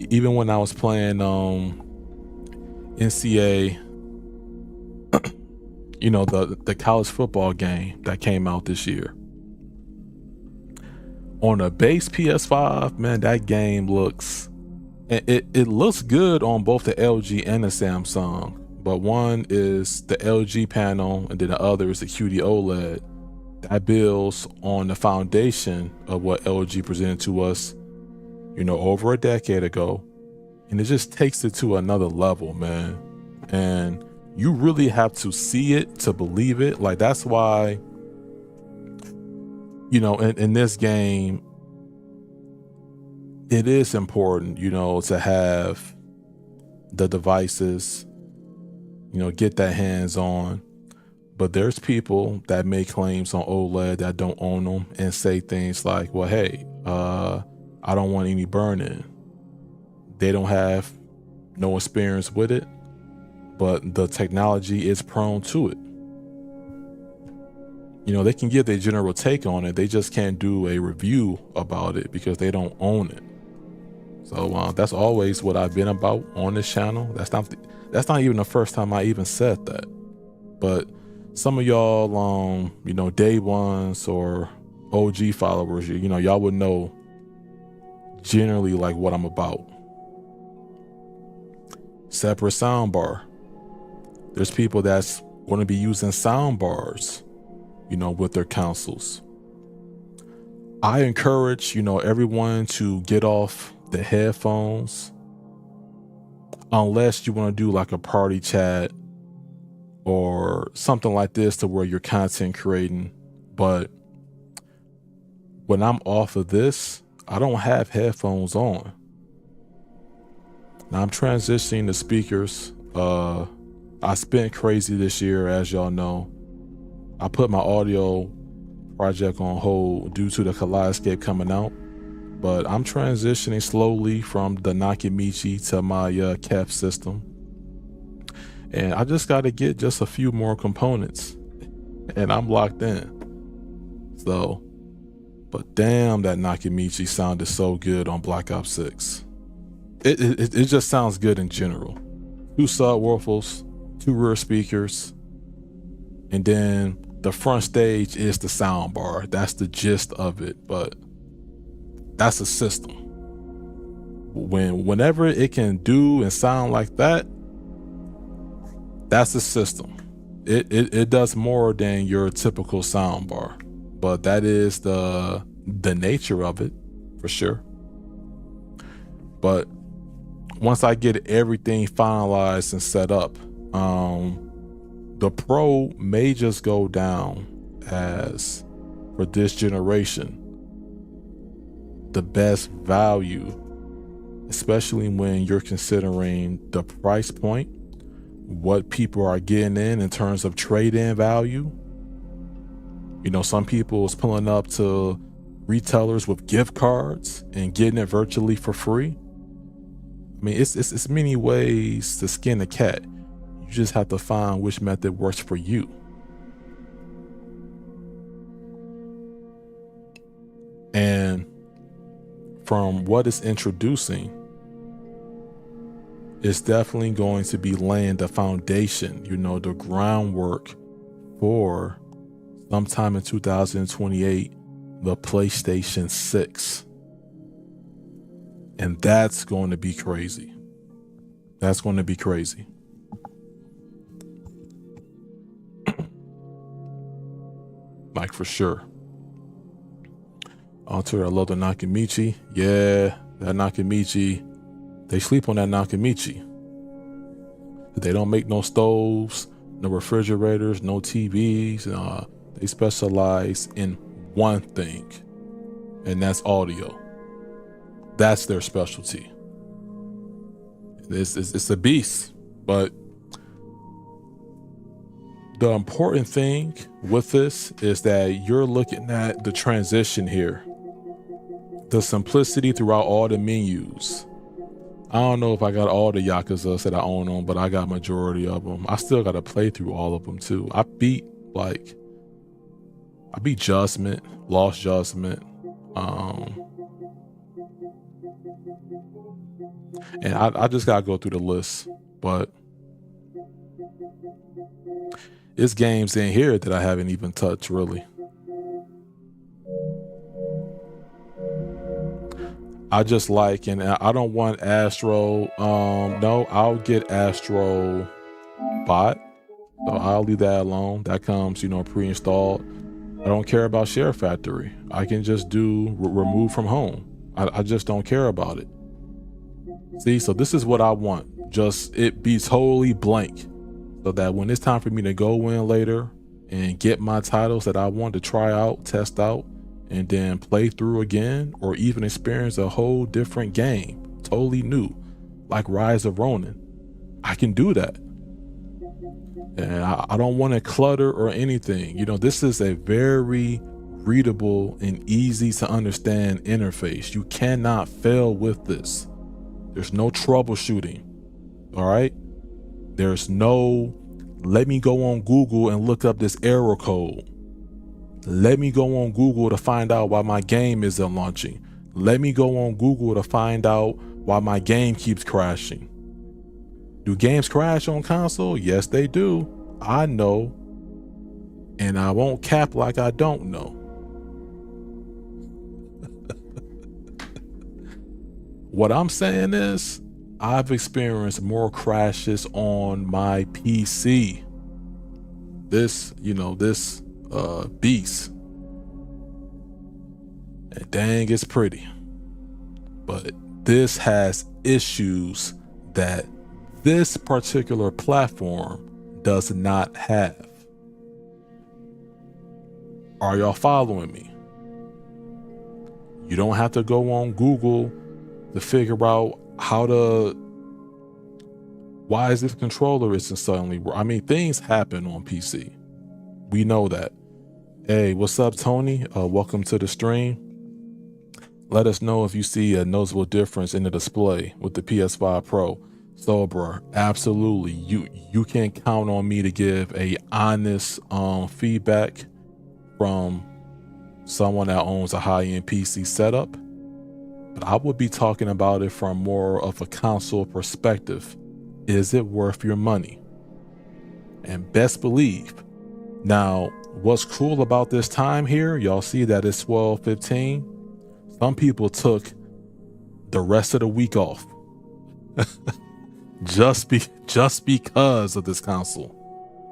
even when I was playing NCAA, you know, the college football game that came out this year, on a base PS5, man, that game looks, it looks good on both the LG and the Samsung, but one is the LG panel and then the other is the QD OLED. That builds on the foundation of what LG presented to us, you know, over a decade ago. And it just takes it to another level, man. And you really have to see it to believe it. Like, that's why, you know, in this game, it is important, you know, to have the devices, you know, get that hands on. But there's people that make claims on OLED that don't own them and say things like, well, hey, I don't want any burn-in. They don't have no experience with it, but the technology is prone to it. You know, they can give their general take on it. They just can't do a review about it because they don't own it. So that's always what I've been about on this channel. That's not even the first time I even said that. But some of y'all, you know, day ones or OG followers, you know, y'all would know generally like what I'm about. Separate soundbar. There's people that's going to be using sound bars, you know, with their consoles. I encourage, you know, everyone to get off the headphones unless you want to do like a party chat or something like this to where you're content creating. But when I'm off of this, I don't have headphones on. Now I'm transitioning to speakers. I spent crazy this year, as y'all know. I put my audio project on hold due to the Kaleidoscape coming out, but I'm transitioning slowly from the Nakamichi to my CAP system. And I just got to get just a few more components and I'm locked in. So, but damn, that Nakamichi sounded so good on Black Ops 6. It just sounds good in general. 2 subwoofers, 2 rear speakers, and then the front stage is the sound bar. That's the gist of it, but that's a system. Whenever it can do and sound like that, that's a system. It does more than your typical sound bar, but that is the nature of it for sure. But once I get everything finalized and set up, the Pro may just go down as, for this generation, the best value, especially when you're considering the price point, what people are getting in terms of trade-in value. You know, some people is pulling up to retailers with gift cards and getting it virtually for free. I mean, it's many ways to skin a cat. You just have to find which method works for you. And from what it's introducing, it's definitely going to be laying the foundation, you know, the groundwork for sometime in 2028, the PlayStation 6. And that's going to be crazy. That's going to be crazy. Like, for sure. Alter, I love the Nakamichi. Yeah, that Nakamichi. They sleep on that Nakamichi. They don't make no stoves, no refrigerators, no TVs. They specialize in one thing, and that's audio. That's their specialty. It's a beast, but The important thing with this is that you're looking at the transition here, the simplicity throughout all the menus. I don't know if I got all the Yakuzas that I own on, but I got majority of them. I still got to play through all of them too. I beat Judgment, Lost Judgment, and I just gotta go through the list. But it's games in here that I haven't even touched really. I just like, and I don't want Astro. No, I'll get Astro Bot. So I'll leave that alone. That comes, pre-installed. I don't care about Share Factory. I can just do remove from home. I just don't care about it. See, so this is what I want. Just it be totally blank, so that when it's time for me to go in later and get my titles that I want to try out, test out, and then play through again, or even experience a whole different game, totally new, like Rise of Ronin, I can do that. And I don't want to clutter or anything. This is a very readable and easy to understand interface. You cannot fail with this. There's no troubleshooting. All right. There's no, let me go on Google and look up this error code. Let me go on Google to find out why my game isn't launching. Let me go on Google to find out why my game keeps crashing. Do games crash on console? Yes, they do. I know. And I won't cap like I don't know. What I'm saying is, I've experienced more crashes on my PC. This beast. And dang, it's pretty. But this has issues that this particular platform does not have. Are y'all following me? You don't have to go on Google to figure out why is this controller isn't suddenly, things happen on PC. We know that. Hey, what's up, Tony? Welcome to the stream. Let us know if you see a noticeable difference in the display with the PS5 Pro. So, bro, absolutely. You can count on me to give a honest feedback from someone that owns a high-end PC setup. But I would be talking about it from more of a console perspective. Is it worth your money? And best believe. Now, what's cool about this time here, y'all see that it's 12:15. Some people took the rest of the week off just because of this console.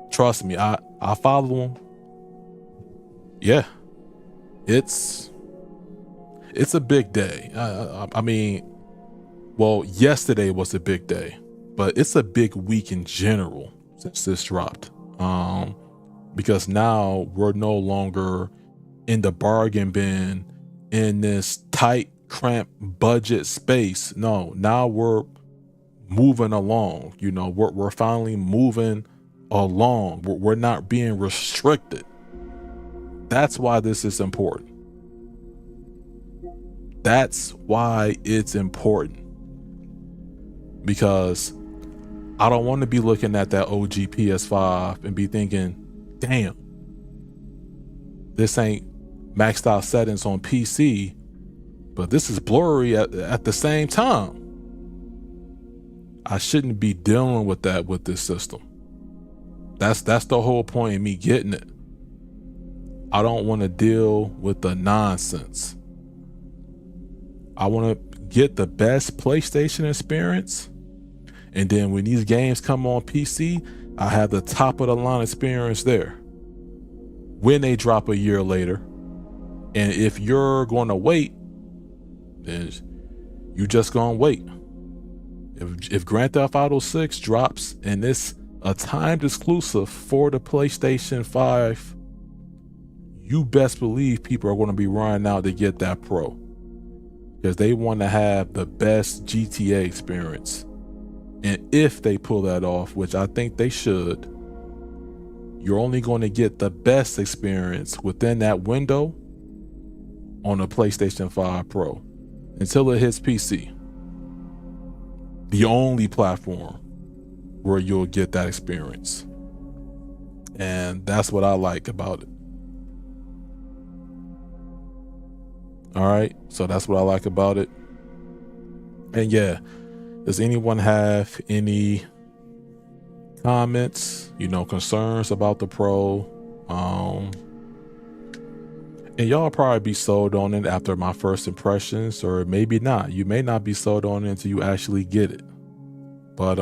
Trust me, I follow them. Yeah, it's a big day. Well, yesterday was a big day, but it's a big week in general since this dropped. Because now we're no longer in the bargain bin in this tight, cramped budget space. No, now we're moving along. We're finally moving along. We're not being restricted. That's why this is important. That's why it's important. Because I don't want to be looking at that OG PS5 and be thinking, damn, this ain't maxed out settings on PC, but this is blurry at the same time. I shouldn't be dealing with that with this system. That's the whole point of me getting it. I don't want to deal with the nonsense. I want to get the best PlayStation experience, and then when these games come on PC, I have the top of the line experience there when they drop a year later. And if you're going to wait, then you just gonna wait. If Grand Theft Auto 6 drops and it's a timed exclusive for the PlayStation 5, you best believe people are going to be running out to get that Pro, because they want to have the best GTA experience. And if they pull that off, which I think they should, you're only going to get the best experience within that window on the PlayStation 5 Pro until it hits PC. The only platform where you'll get that experience. And that's what I like about it. All right, so that's what I like about it. And yeah, does anyone have any comments, concerns about the Pro? And y'all probably be sold on it after my first impressions, or maybe not. You may not be sold on it until you actually get it. But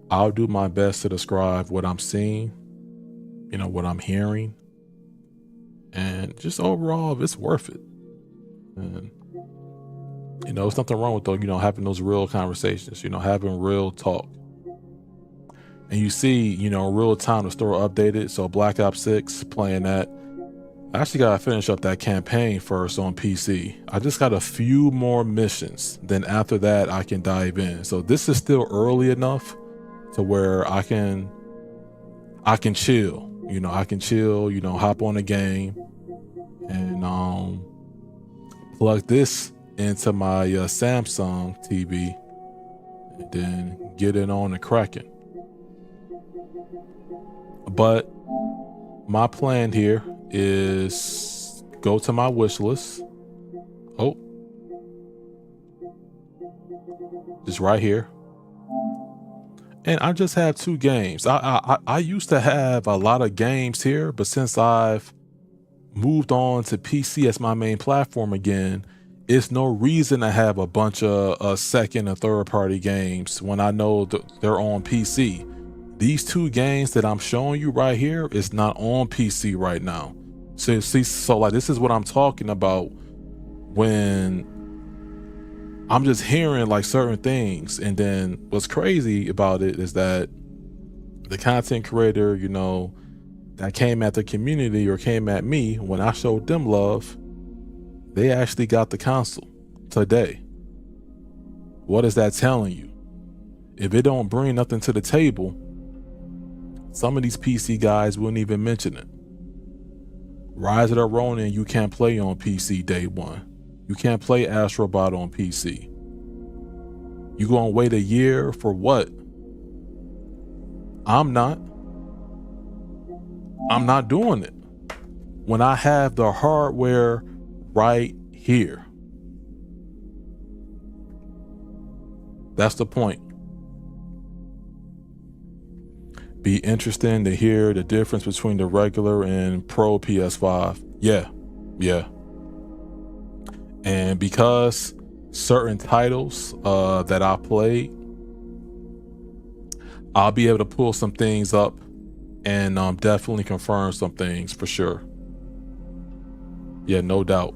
I'll do my best to describe what I'm seeing, what I'm hearing, and just overall, if it's worth it. And there's nothing wrong with having those real conversations, having real talk. And you see, real time the store updated. So Black Ops 6, playing that. I actually gotta finish up that campaign first on PC. I just got a few more missions. Then after that, I can dive in. So this is still early enough to where I can chill. I can chill, hop on a game and plug this into my Samsung TV and then get it on and cracking. But my plan here is go to my wish list. Oh, just right here. And I just have 2 games. I used to have a lot of games here, but since I've moved on to PC as my main platform again, it's no reason to have a bunch of second and third party games when I know they're on PC. These 2 games that I'm showing you right here is not on PC right now. So like this is what I'm talking about when I'm just hearing like certain things. And then what's crazy about it is that the content creator, that came at the community or came at me when I showed them love, they actually got the console today. What is that telling you? If it don't bring nothing to the table, some of these PC guys wouldn't even mention it. Rise of the Ronin, you can't play on PC day one. You can't play Astrobot on PC. You gonna wait a year for what? I'm not doing it when I have the hardware right here. That's the point. Be interesting to hear the difference between the regular and Pro PS5. Yeah. And because certain titles that I played, I'll be able to pull some things up and definitely confirm some things for sure. Yeah, no doubt.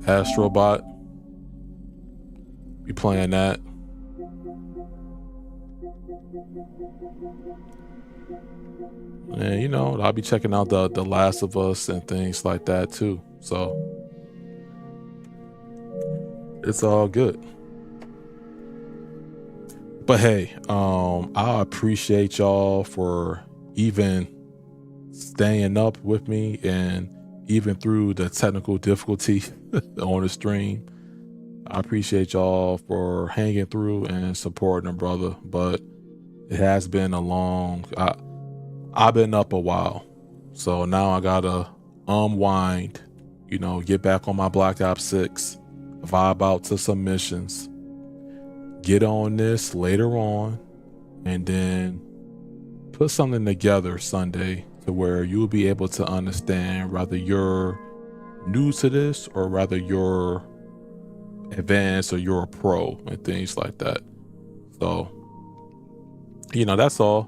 Astrobot, be playing that. And I'll be checking out the Last of Us and things like that too. So it's all good. But hey, I appreciate y'all for even staying up with me and even through the technical difficulty on the stream. I appreciate y'all for hanging through and supporting a brother. But it has been I've been up a while. So now I gotta unwind, get back on my Black Ops 6, vibe out to some missions, get on this later on, and then put something together Sunday to where you'll be able to understand whether you're new to this or whether you're advanced or you're a pro and things like that. So, that's all.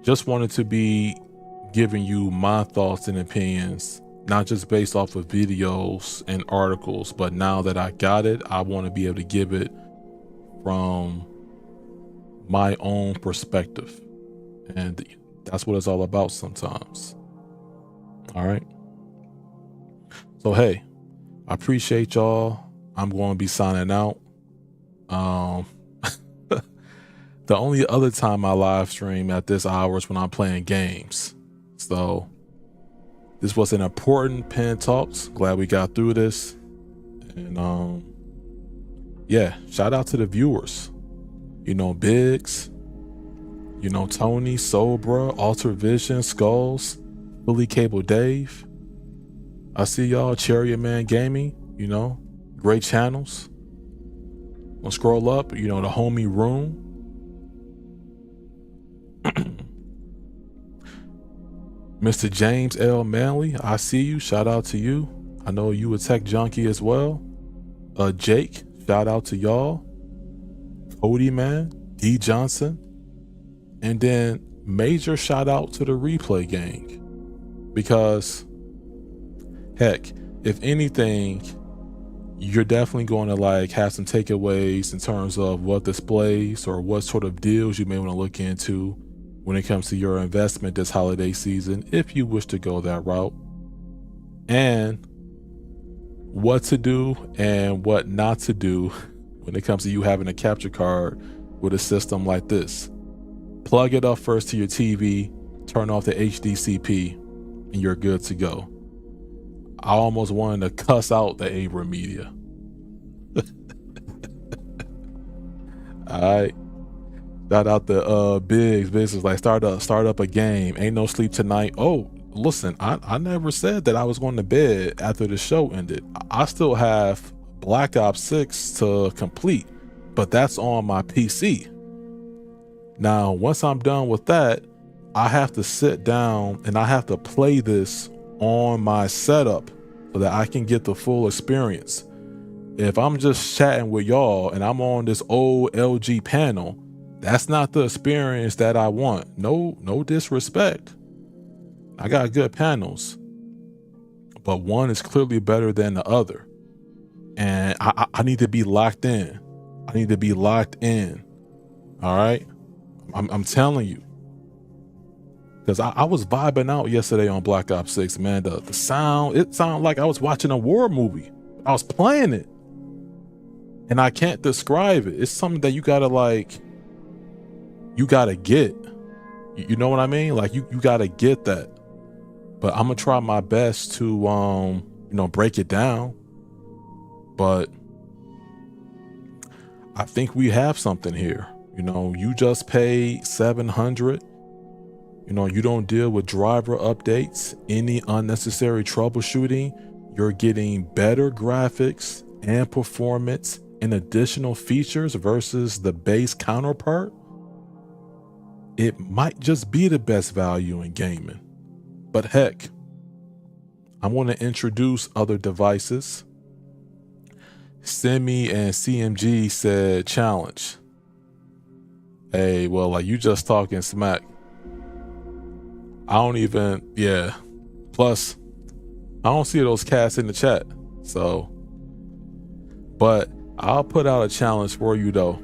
Just wanted to be giving you my thoughts and opinions, not just based off of videos and articles, but now that I got it, I want to be able to give it from my own perspective. And that's what it's all about sometimes. All right. So, hey, I appreciate y'all. I'm going to be signing out. The only other time I live stream at this hour is when I'm playing games. So this was an important Pein Talks. Glad we got through this. And yeah, shout out to the viewers. You know, Biggs, you know, Tony, Sobra, Alter Vision, Skulls, Fully Cable Dave. I see y'all, Chariot Man Gaming, you know, great channels. We'll scroll up, you know, the homie Room. Mr. James L. Manley, I see you. Shout out to you. I know you a tech junkie as well. Jake, shout out to y'all. Cody Man, D Johnson. And then major shout out to the replay gang. Because heck, if anything, you're definitely going to like have some takeaways in terms of what displays or what sort of deals you may want to look into when it comes to your investment this holiday season, if you wish to go that route, and what to do and what not to do when it comes to you having a capture card with a system like this. Plug it up first to your TV, turn off the HDCP, and you're good to go. I almost wanted to cuss out the Abram Media. All right. Shout out to Biggs. Biggs is like, start up a game. Ain't no sleep tonight. Oh, listen, I never said that I was going to bed after the show ended. I still have Black Ops 6 to complete, but that's on my PC. Now, once I'm done with that, I have to sit down and I have to play this on my setup so that I can get the full experience. If I'm just chatting with y'all and I'm on this old LG panel, that's not the experience that I want. No disrespect. I got good panels, but one is clearly better than the other. And I need to be locked in. I need to be locked in. All right. I'm telling you. Because I was vibing out yesterday on Black Ops 6, man. The sound, it sounded like I was watching a war movie. I was playing it. And I can't describe it. It's something that you gotta like, you gotta get. You know what I mean? Like you gotta get that. But I'm gonna try my best to you know, break it down. But I think we have something here. You know, you just paid $700. You know, you don't deal with driver updates, any unnecessary troubleshooting. You're getting better graphics and performance and additional features versus the base counterpart. It might just be the best value in gaming. But heck, I want to introduce other devices. Semi and CMG said challenge. Hey, well, like you just talking smack. I don't even, yeah. Plus, I don't see those cats in the chat. So, but I'll put out a challenge for you though.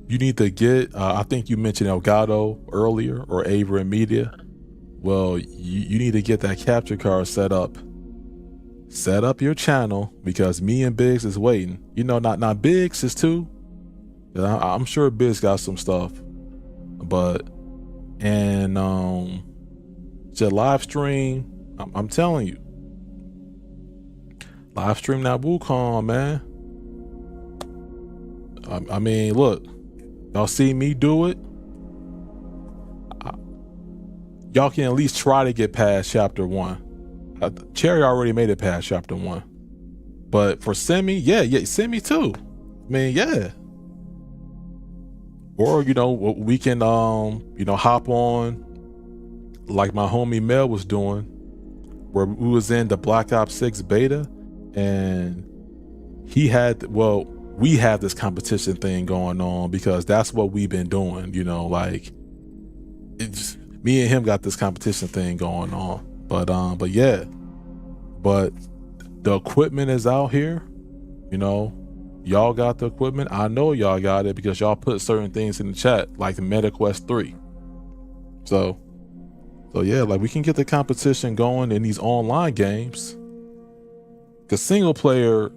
You need to get, I think you mentioned Elgato earlier or Ava Media. Well, you need to get that capture card set up. Set up your channel because me and Biggs is waiting. You know, not Biggs is too. I'm sure Biggs got some stuff. But, and to live stream, I'm telling you. Live stream that Wukong, man. I mean, look. Y'all see me do it? Y'all can at least try to get past chapter 1. Cherry already made it past chapter 1. But for Semi, yeah, Semi too. I mean, yeah. Or, you know, we can, you know, hop on like my homie Mel was doing, where we was in the Black Ops 6 beta and he had, well, we have this competition thing going on because that's what we've been doing, you know, like it's me and him got this competition thing going on. But yeah, but the equipment is out here, you know, y'all got the equipment. I know y'all got it because y'all put certain things in the chat, like the MetaQuest 3. So yeah, like we can get the competition going in these online games. Cause single player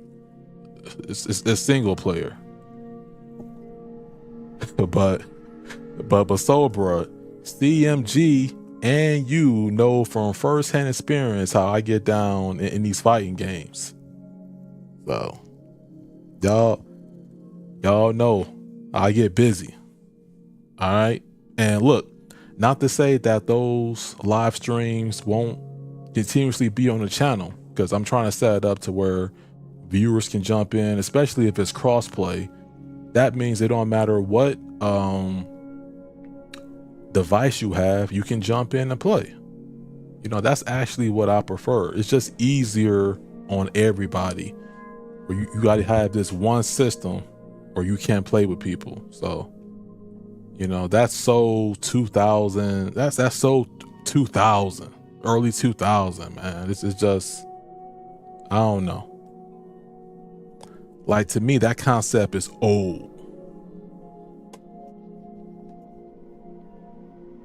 is single player. but so, bruh, CMG and you know from firsthand experience how I get down in these fighting games. So y'all know I get busy. All right. And look, not to say that those live streams won't continuously be on the channel, because I'm trying to set it up to where viewers can jump in, especially if it's crossplay. That means it don't matter what device you have, you can jump in and play. You know, that's actually what I prefer. It's just easier on everybody. Where you got to have this one system or you can't play with people. So, you know, that's so 2000. That's so 2000, early 2000, man. This is just, I don't know. Like, to me, that concept is old.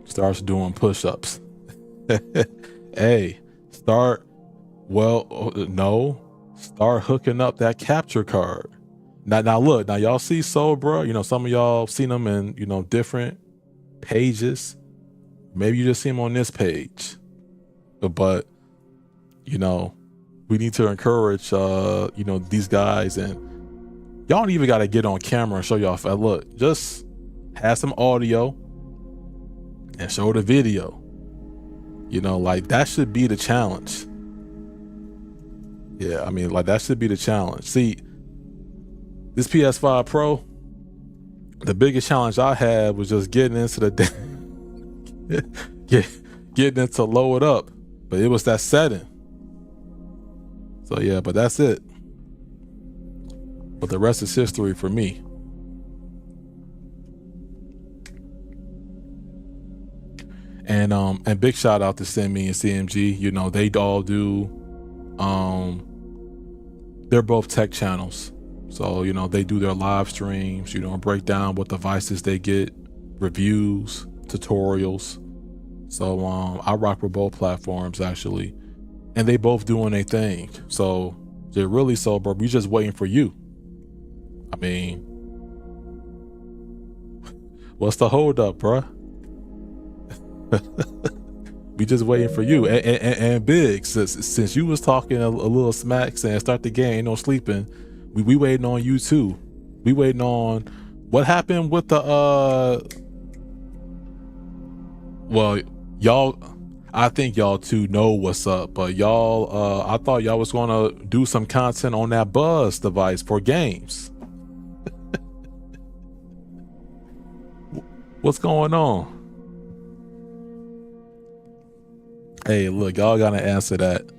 Starts doing push-ups. Hey, start hooking up that capture card. Now look, now y'all see Soul, bro. You know, some of y'all seen them in, you know, different pages. Maybe you just see them on this page. But you know, we need to encourage you know, these guys, and y'all don't even gotta get on camera and show y'all. Look, just have some audio and show the video. You know, like, that should be the challenge. Yeah, I mean, like, that should be the challenge. See, this PS5 Pro, the biggest challenge I had was just getting into the getting it to load up, but it was that setting. So yeah, but that's it. But the rest is history for me. And big shout out to Semi and CMG. You know, they all do, they're both tech channels. So, you know, they do their live streams, you know, break down what devices they get, reviews, tutorials. So I rock with both platforms, actually. And they both doing their thing. So they're really sober. We just waiting for you. I mean, what's the hold up, bruh? We just waiting for you. And Big, since you was talking a little smack saying start the game, no sleeping, we waiting on you too. We waiting on what happened with the well, y'all, I think y'all two know what's up, but y'all I thought y'all was gonna do some content on that Buzz device for games. What's going on? Hey, look, y'all gotta answer that.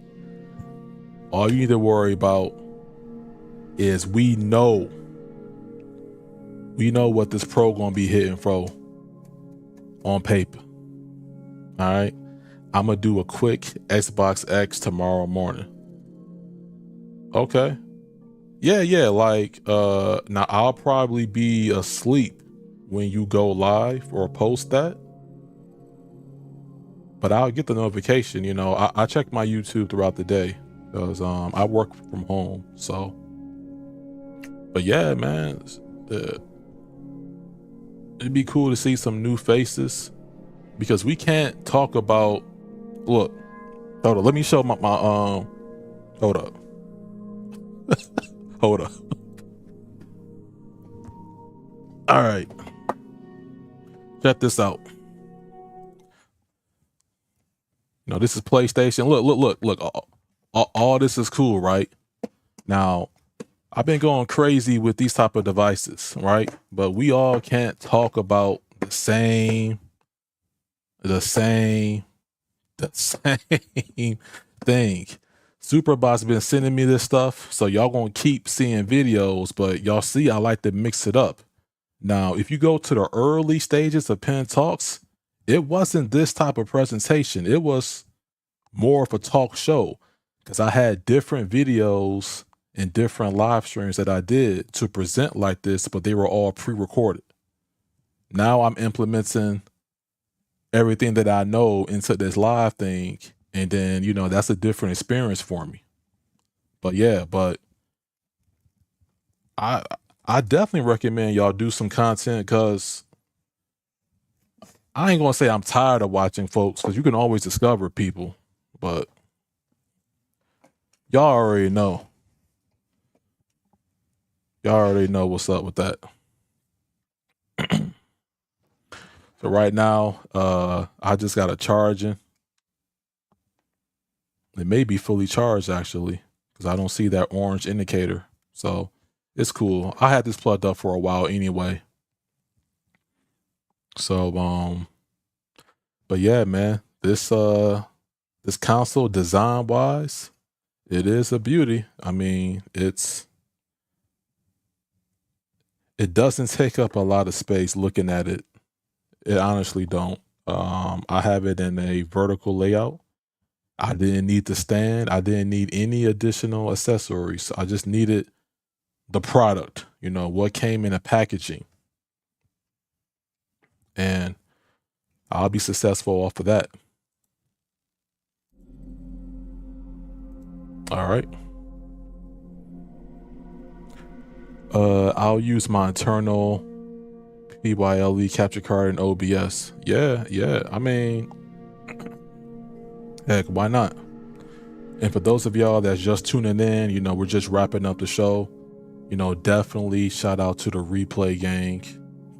All you need to worry about is we know what this Pro gonna be hitting for on paper. All right, I'm gonna do a quick Xbox X tomorrow morning. Okay, yeah, like now I'll probably be asleep when you go live or post that, but I'll get the notification. You know, I check my YouTube throughout the day because I work from home. So, but yeah, man, it'd be cool to see some new faces, because we can't talk about, look, hold up, let me show my hold up. Hold up. All right, check this out. You know, this is PlayStation. Look. All this is cool, right? Now, I've been going crazy with these type of devices, right? But we all can't talk about the same thing. Superbot's been sending me this stuff, so y'all gonna keep seeing videos, but y'all see I like to mix it up. Now, if you go to the early stages of Pein Talks, it wasn't this type of presentation. It was more of a talk show, because I had different videos and different live streams that I did to present like this, but they were all pre-recorded. Now I'm implementing everything that I know into this live thing, and then, you know, that's a different experience for me. But yeah, but I I definitely recommend y'all do some content, because I ain't gonna say I'm tired of watching folks, because you can always discover people, but y'all already know. Y'all already know what's up with that. So right now, I just got it charging. It may be fully charged actually, because I don't see that orange indicator. So it's cool. I had this plugged up for a while anyway. So but yeah, man, this console design wise, it is a beauty. I mean, it doesn't take up a lot of space looking at it. It honestly don't. I have it in a vertical layout. I didn't need the stand. I didn't need any additional accessories. I just needed the product, what came in the packaging. And I'll be successful off of that. All right. I'll use my internal PYLE capture card and OBS. Yeah. I mean, heck, why not? And for those of y'all that's just tuning in, we're just wrapping up the show. Definitely shout out to the replay gang.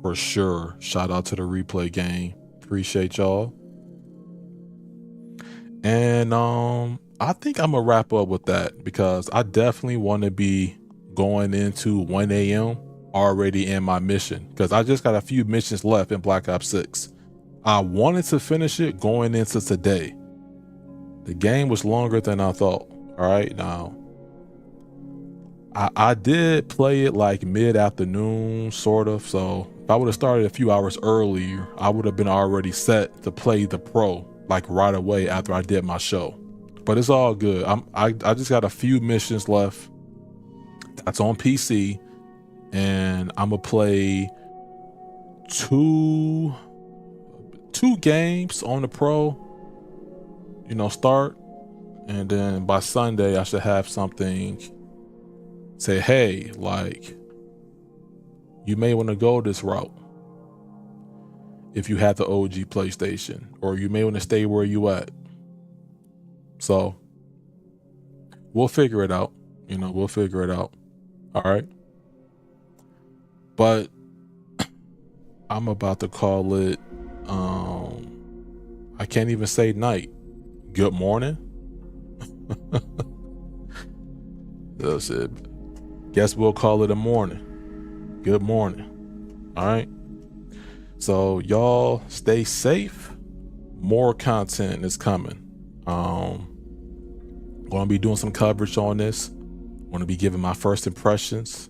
For sure. Shout out to the replay gang. Appreciate y'all. And I think I'm gonna wrap up with that, because I definitely want to be going into 1 a.m. already in my mission, because I just got a few missions left in Black Ops 6. I wanted to finish it going into today. The game was longer than I thought. All right, now I did play it like mid-afternoon, sort of. So if I would have started a few hours earlier, I would have been already set to play the Pro like right away after I did my show. But it's all good. I just got a few missions left. That's on PC, and I'm gonna play two games on the Pro. Start, and then by Sunday I should have something. Say, hey, like, you may want to go this route if you have the OG PlayStation, or you may want to stay where you at. So we'll figure it out. We'll figure it out. All right. But I'm about to call it, I can't even say night. Good morning. That's it. Guess we'll call it a morning. Good morning. All right. So y'all stay safe. More content is coming. Gonna be doing some coverage on this. Gonna be giving my first impressions,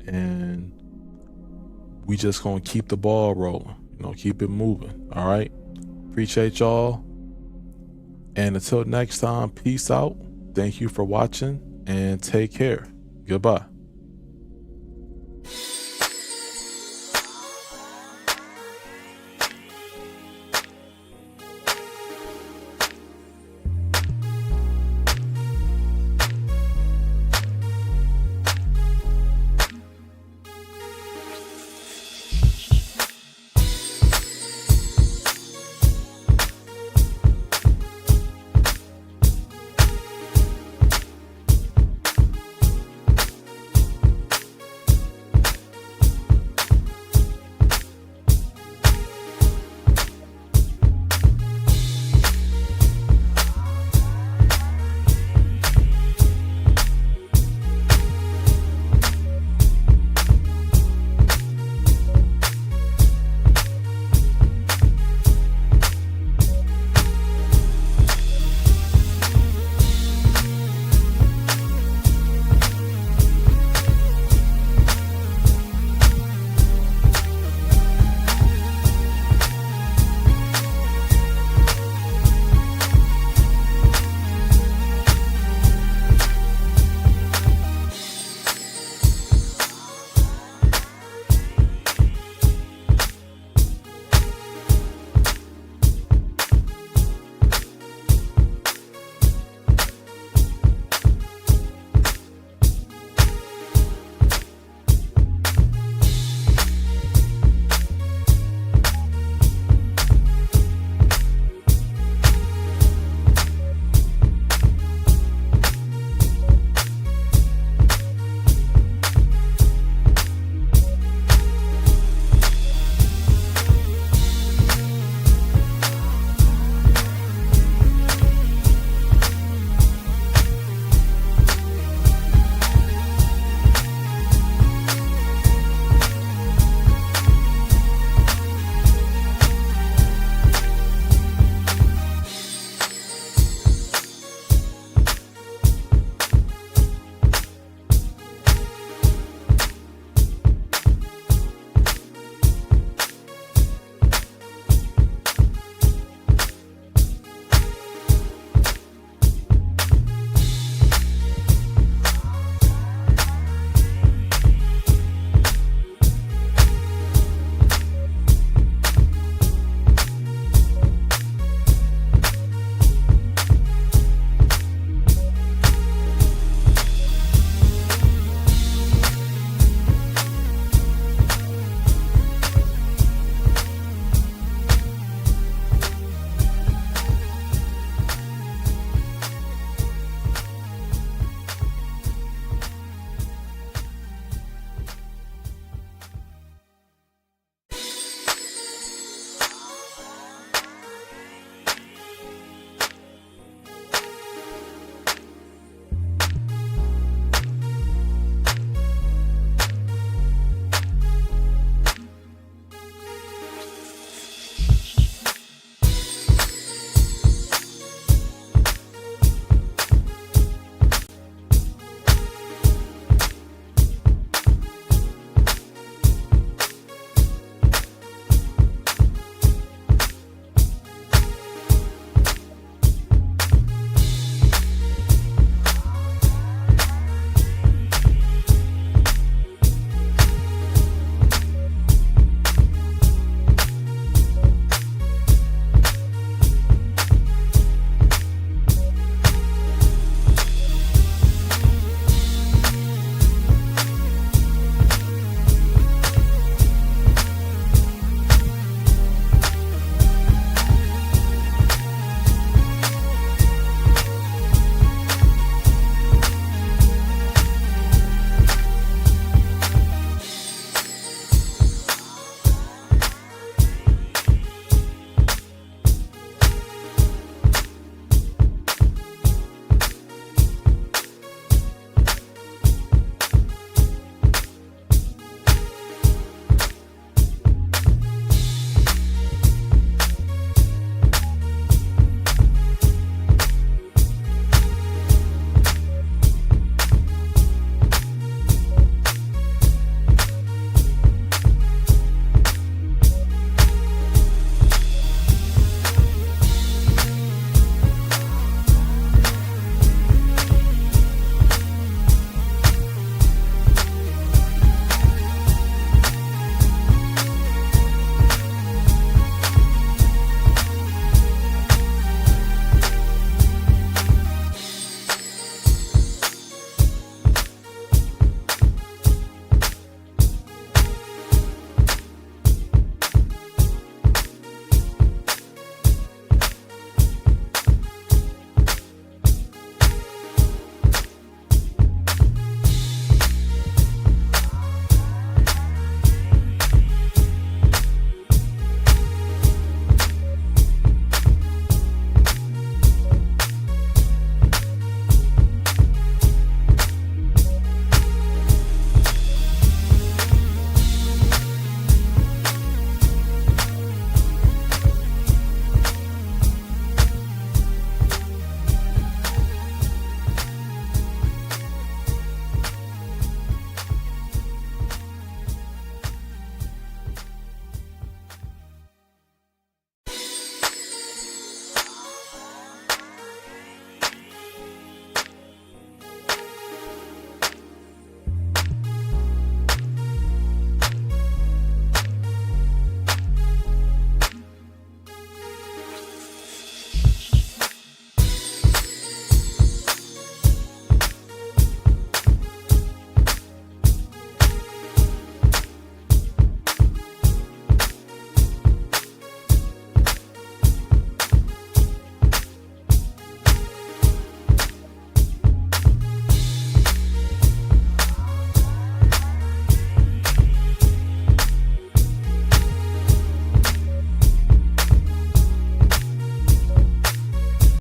and we just gonna keep the ball rolling. Keep it moving. All right. Appreciate y'all. And until next time, peace out. Thank you for watching, and take care. Goodbye.